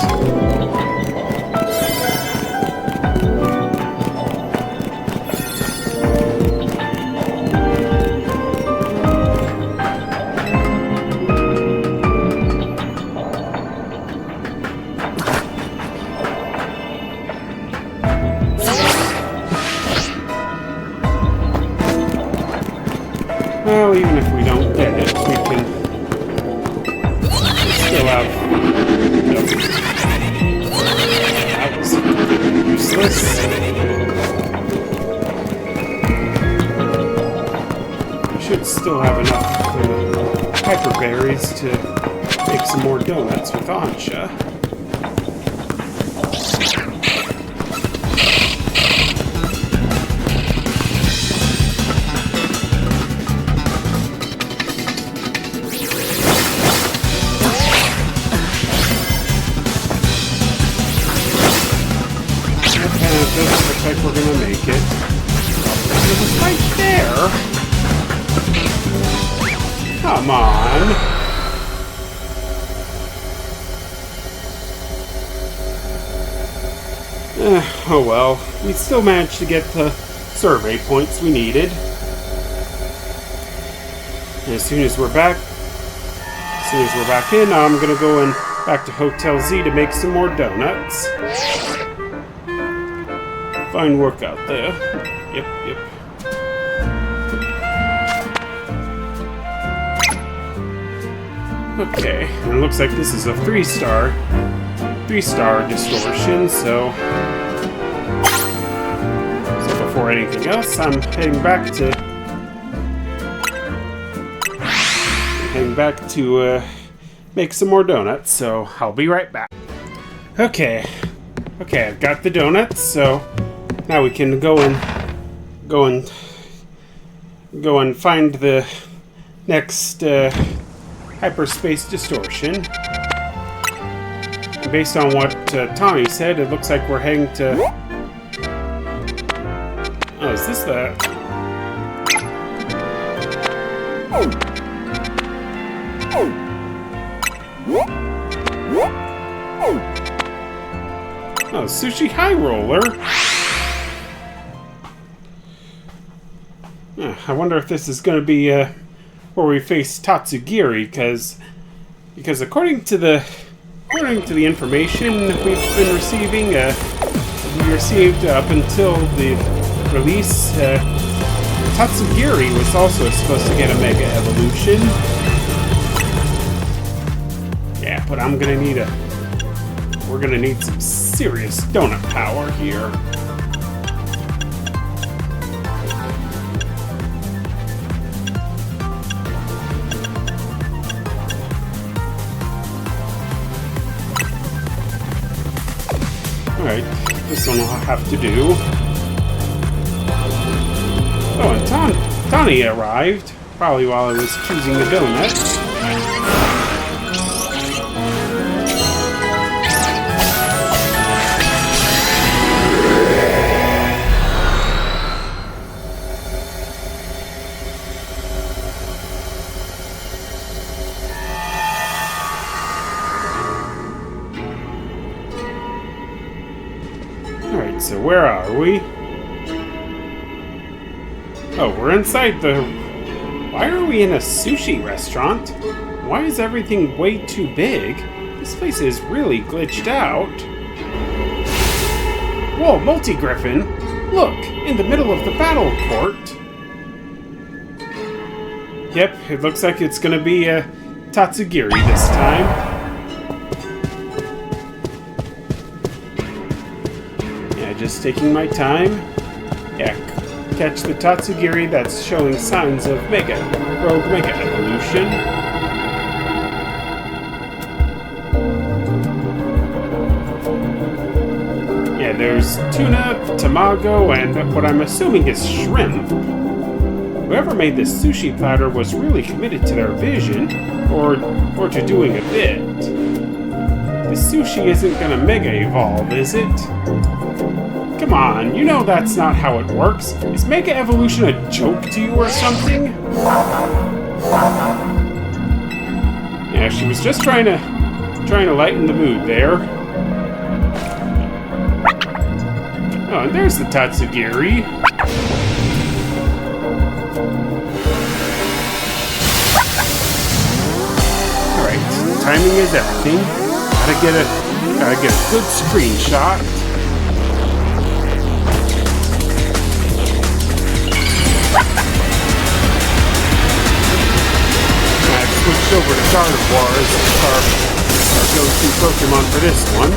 Well, even if we don't get it, we can still have... That was useless. We should still have enough hyper berries to make some more donuts with Ansha. Doesn't look like we're gonna make it. It was right there. Come on. Oh well. We still managed to get the survey points we needed. And as soon as we're back in, I'm gonna go back to Hotel Z to make some more donuts. Fine work out there. Yep. Okay, and it looks like this is a 3-star distortion, so before anything else, I'm heading back to make some more donuts, so I'll be right back. Okay, I've got the donuts, so now we can go and find the next hyperspace distortion. And based on what Tommy said, it looks like we're heading to... Oh, is this the... Oh, Sushi High Roller. I wonder if this is going to be where we face Tatsugiri, because according to the information we've been receiving, we received up until the release, Tatsugiri was also supposed to get a Mega Evolution. Yeah, but we're gonna need some serious donut power here. Alright, this one will have to do. Oh, and Tani arrived, probably while I was choosing the donut. Alright, so where are we? Oh, we're inside the... Why are we in a sushi restaurant? Why is everything way too big? This place is really glitched out. Whoa, Multi-Griffin! Look, in the middle of the battle court! Yep, it looks like it's gonna be Tatsugiri this time. Yeah, just taking my time. Yeah, catch the Tatsugiri that's showing signs of Rogue Mega Evolution. Yeah, there's tuna, tamago, and what I'm assuming is shrimp. Whoever made this sushi platter was really committed to their vision, or to doing a bit. The sushi isn't gonna Mega Evolve, is it? Come on, you know that's not how it works. Is Mega Evolution a joke to you or something? Yeah, she was just trying to lighten the mood there. Oh, and there's the Tatsugiri. Alright, timing is everything. Gotta get a good screenshot. Switched over to Gardevoir as our go-to Pokemon for this one.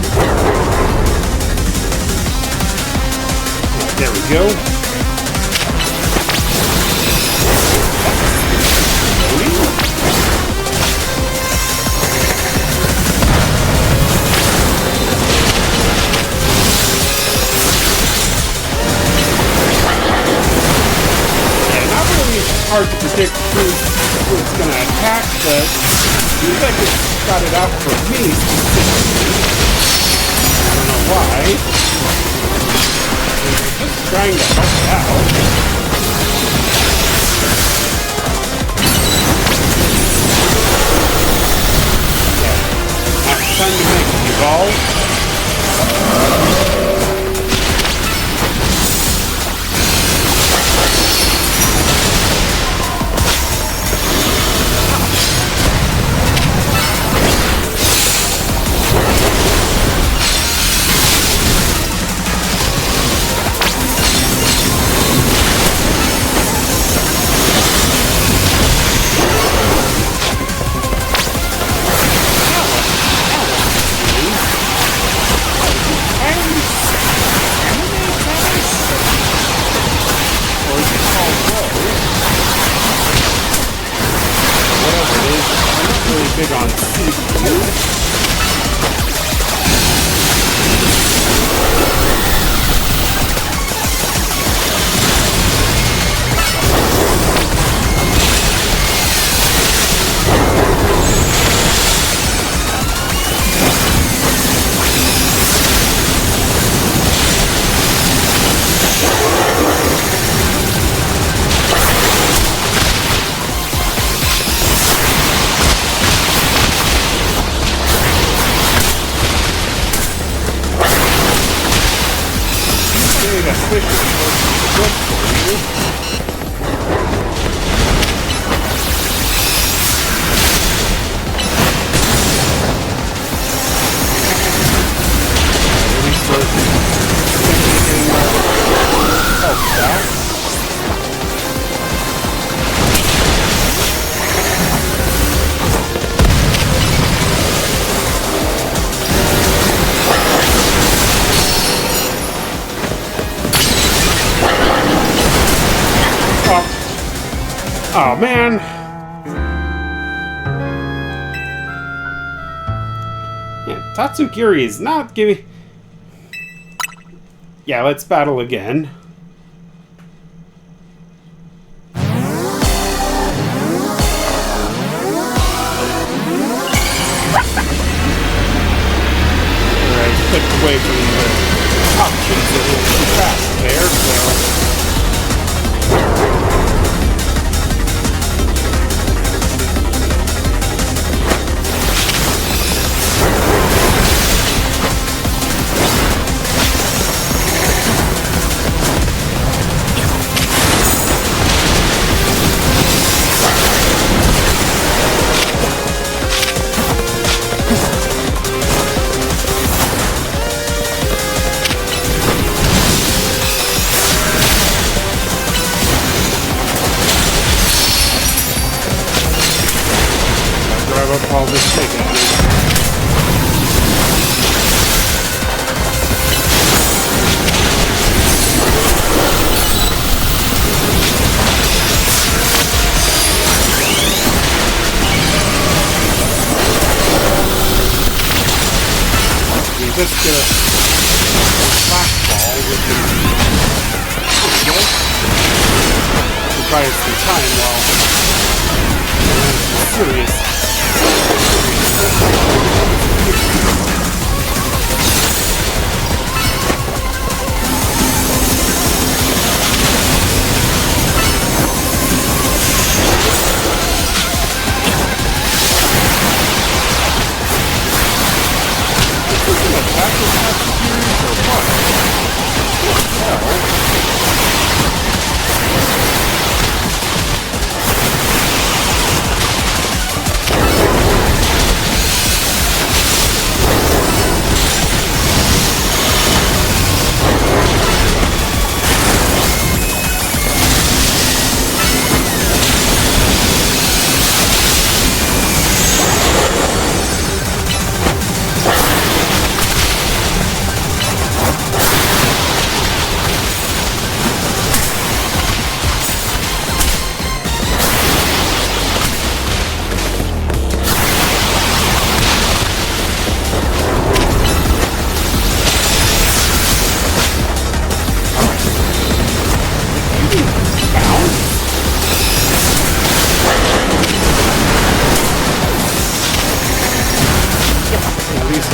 There we go. Yeah, not really hard to predict who it's going to attack, but it seems like it's got it out for me specifically. I don't know why. I'm just trying to help it out. Yeah. Now it's time to make it evolve. big on seafood. Fish is good for you. Oh man! Yeah, Tatsugiri is not giving... Yeah, let's battle again. Alright, clicked away from the options a little too fast there, so... All this taken. We just get a flash ball with the to try some time while serious.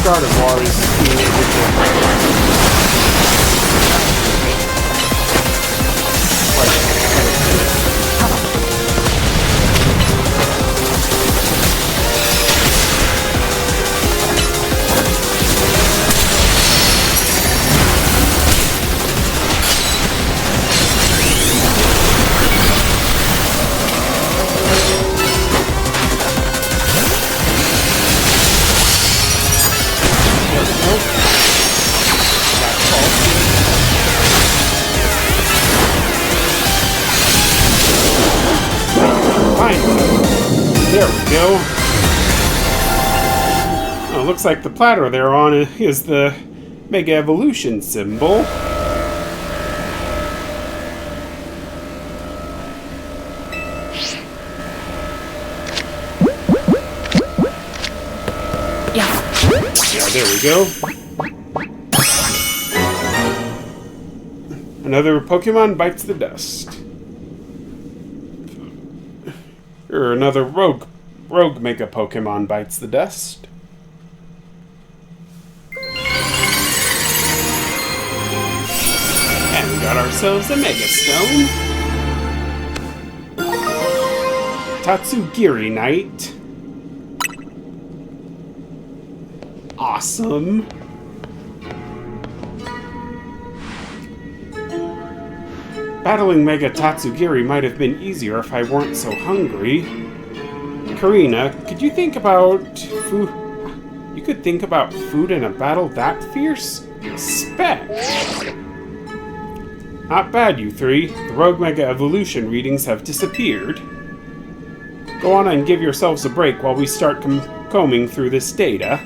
Started war is being able There we go. Oh, looks like the platter they're on is the Mega Evolution symbol. there we go. Another Pokemon bites the dust. Or another Rouge Mega Pokemon bites the dust. And we got ourselves a Mega Stone. Tatsugiri Knight. Awesome. Battling Mega Tatsugiri might have been easier if I weren't so hungry. Korrina, could you think about food? You could think about food in a battle that fierce? Spec! Not bad, you three. The Rouge Mega Evolution readings have disappeared. Go on and give yourselves a break while we start combing through this data.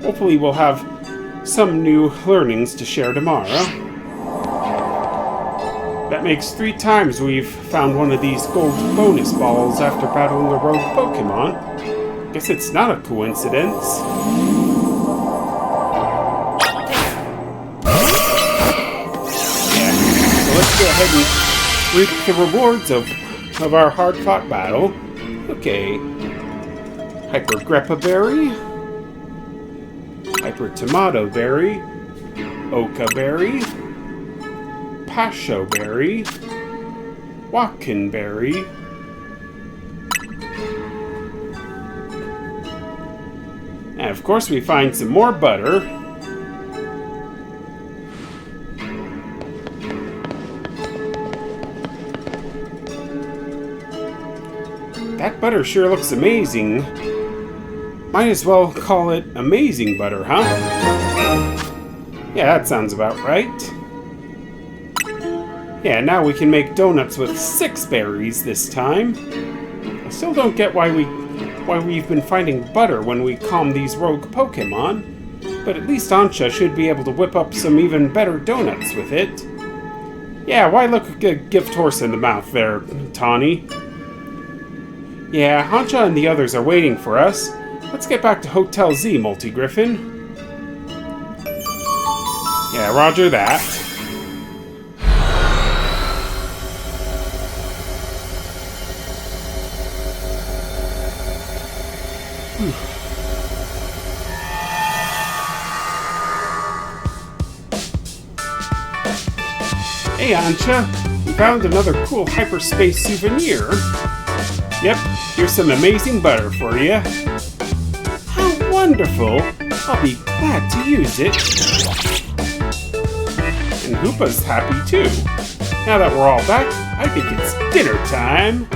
Hopefully we'll have some new learnings to share tomorrow. That makes 3 times we've found one of these gold bonus balls after battling a rogue Pokemon. Guess it's not a coincidence. Yeah, so let's go ahead and reap the rewards of our hard-fought battle. Okay. Hyper Greppa Berry. Hyper Tomato Berry. Oka Berry. Pasho Berry. Wakin Berry. And of course we find some more butter. That butter sure looks amazing. Might as well call it amazing butter, huh? Yeah, that sounds about right. Yeah, now we can make donuts with 6 berries this time. I still don't get why we've been finding butter when we calm these rogue Pokemon, but at least Ansha should be able to whip up some even better donuts with it. Yeah, why look a gift horse in the mouth there, Tawny? Yeah, Ansha and the others are waiting for us. Let's get back to Hotel Z, Multi-Griffin. Yeah, roger that. Hey, Ansha, we found another cool hyperspace souvenir. Yep, here's some amazing butter for you. How wonderful! I'll be glad to use it. And Hoopa's happy too. Now that we're all back, I think it's dinner time.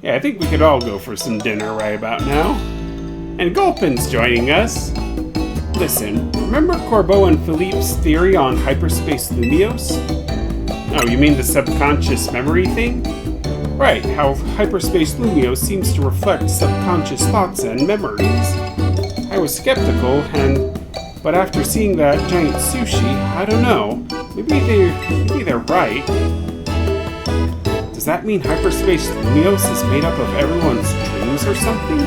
Yeah, I think we could all go for some dinner right about now. And Gulpin's joining us. Listen, remember Corbeau and Philippe's theory on hyperspace Lumiose? Oh, you mean the subconscious memory thing? Right, how hyperspace Lumiose seems to reflect subconscious thoughts and memories. I was skeptical, but after seeing that giant sushi, I don't know. Maybe they're right. Does that mean hyperspace Lumiose is made up of everyone's dreams or something?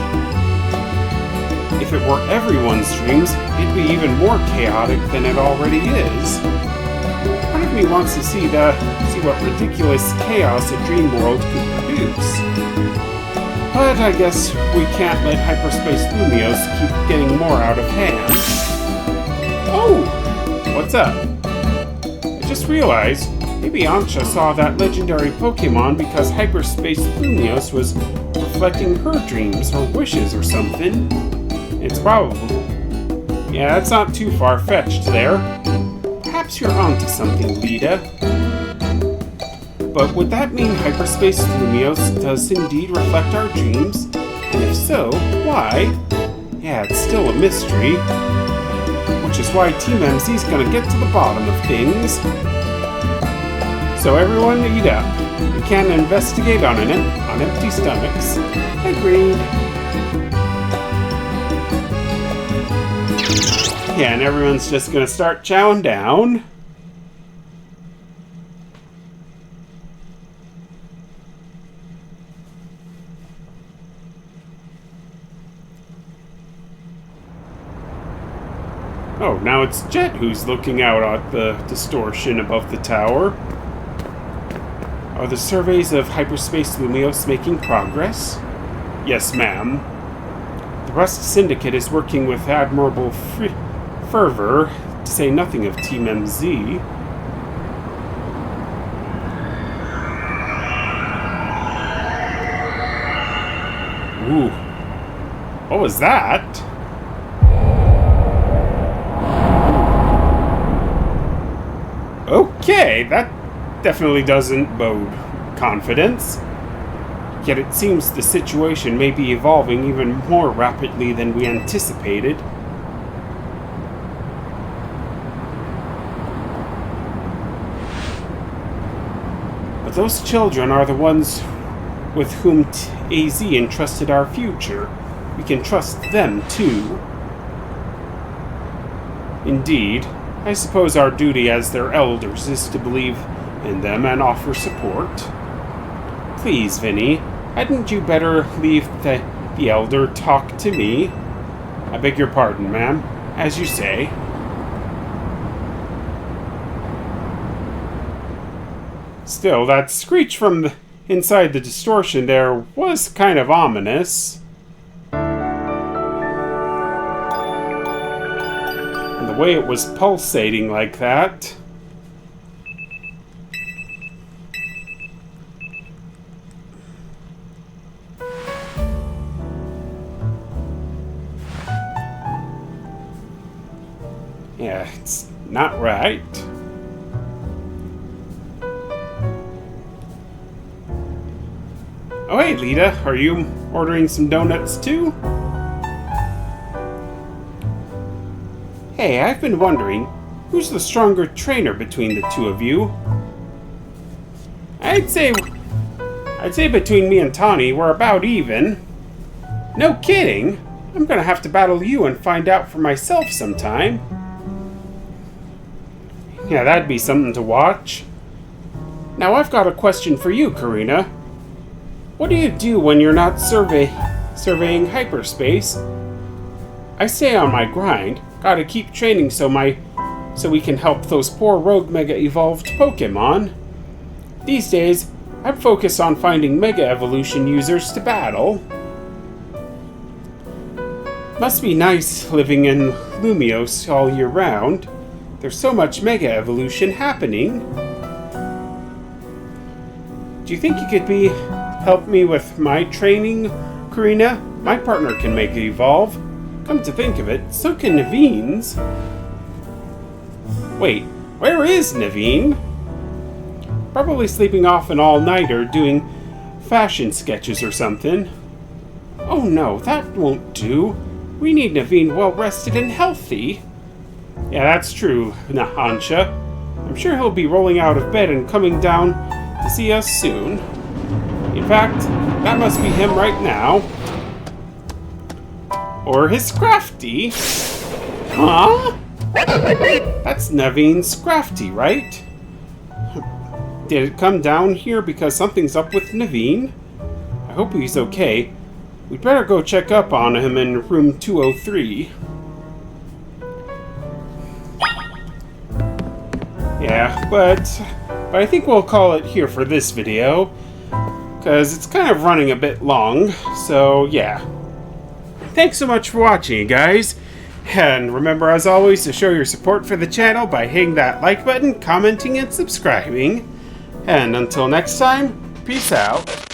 If it were everyone's dreams, it'd be even more chaotic than it already is. Part of me wants to see what ridiculous chaos a dream world could produce. But I guess we can't let hyperspace Lumiose keep getting more out of hand. Oh! What's up? I just realized, maybe Ansha saw that legendary Pokemon because hyperspace Lumiose was reflecting her dreams or wishes or something. It's probably... Yeah, that's not too far-fetched there. Perhaps you're onto something, Lita. But would that mean hyperspace Lumiose does indeed reflect our dreams? And if so, why? Yeah, it's still a mystery. Which is why Team MZ's gonna get to the bottom of things. So everyone eat up. We can't investigate on empty stomachs. Agreed. Yeah, and everyone's just gonna start chowing down. Oh, now it's Jet who's looking out at the distortion above the tower. Are the surveys of hyperspace Lumios making progress? Yes, ma'am. The Rust Syndicate is working with admirable fervor, to say nothing of Team MZ. Ooh. What was that? Okay, that definitely doesn't bode confidence. Yet it seems the situation may be evolving even more rapidly than we anticipated. But those children are the ones with whom AZ entrusted our future. We can trust them too. Indeed, I suppose our duty as their elders is to believe in them and offer support. Please, Vinny, hadn't you better leave the elder talk to me? I beg your pardon, ma'am. As you say. Still, that screech from inside the distortion there was kind of ominous. And the way it was pulsating like that. Yeah, it's not right. Oh, hey, Lita, are you ordering some donuts too? Hey, I've been wondering, who's the stronger trainer between the two of you? I'd say between me and Tawny, we're about even. No kidding! I'm gonna have to battle you and find out for myself sometime. Yeah, that'd be something to watch. Now I've got a question for you, Korrina. What do you do when you're not surveying hyperspace? I stay on my grind. Gotta keep training so we can help those poor Rouge Mega evolved Pokemon. These days, I'm focused on finding Mega Evolution users to battle. Must be nice living in Lumios all year round. There's so much Mega Evolution happening. Do you think you could help me with my training, Korrina? My partner can Mega Evolve. Come to think of it, so can Naveen's. Wait, where is Naveen? Probably sleeping off an all-nighter doing fashion sketches or something. Oh no, that won't do. We need Naveen well-rested and healthy. Yeah, that's true, Ansha. I'm sure he'll be rolling out of bed and coming down to see us soon. In fact, that must be him right now. Or his Scrafty. Huh? That's Naveen's Scrafty, right? Did it come down here because something's up with Naveen? I hope he's okay. We'd better go check up on him in room 203. Yeah, but I think we'll call it here for this video, because it's kind of running a bit long, so yeah. Thanks so much for watching, you guys, and remember as always to show your support for the channel by hitting that like button, commenting, and subscribing. And until next time, peace out.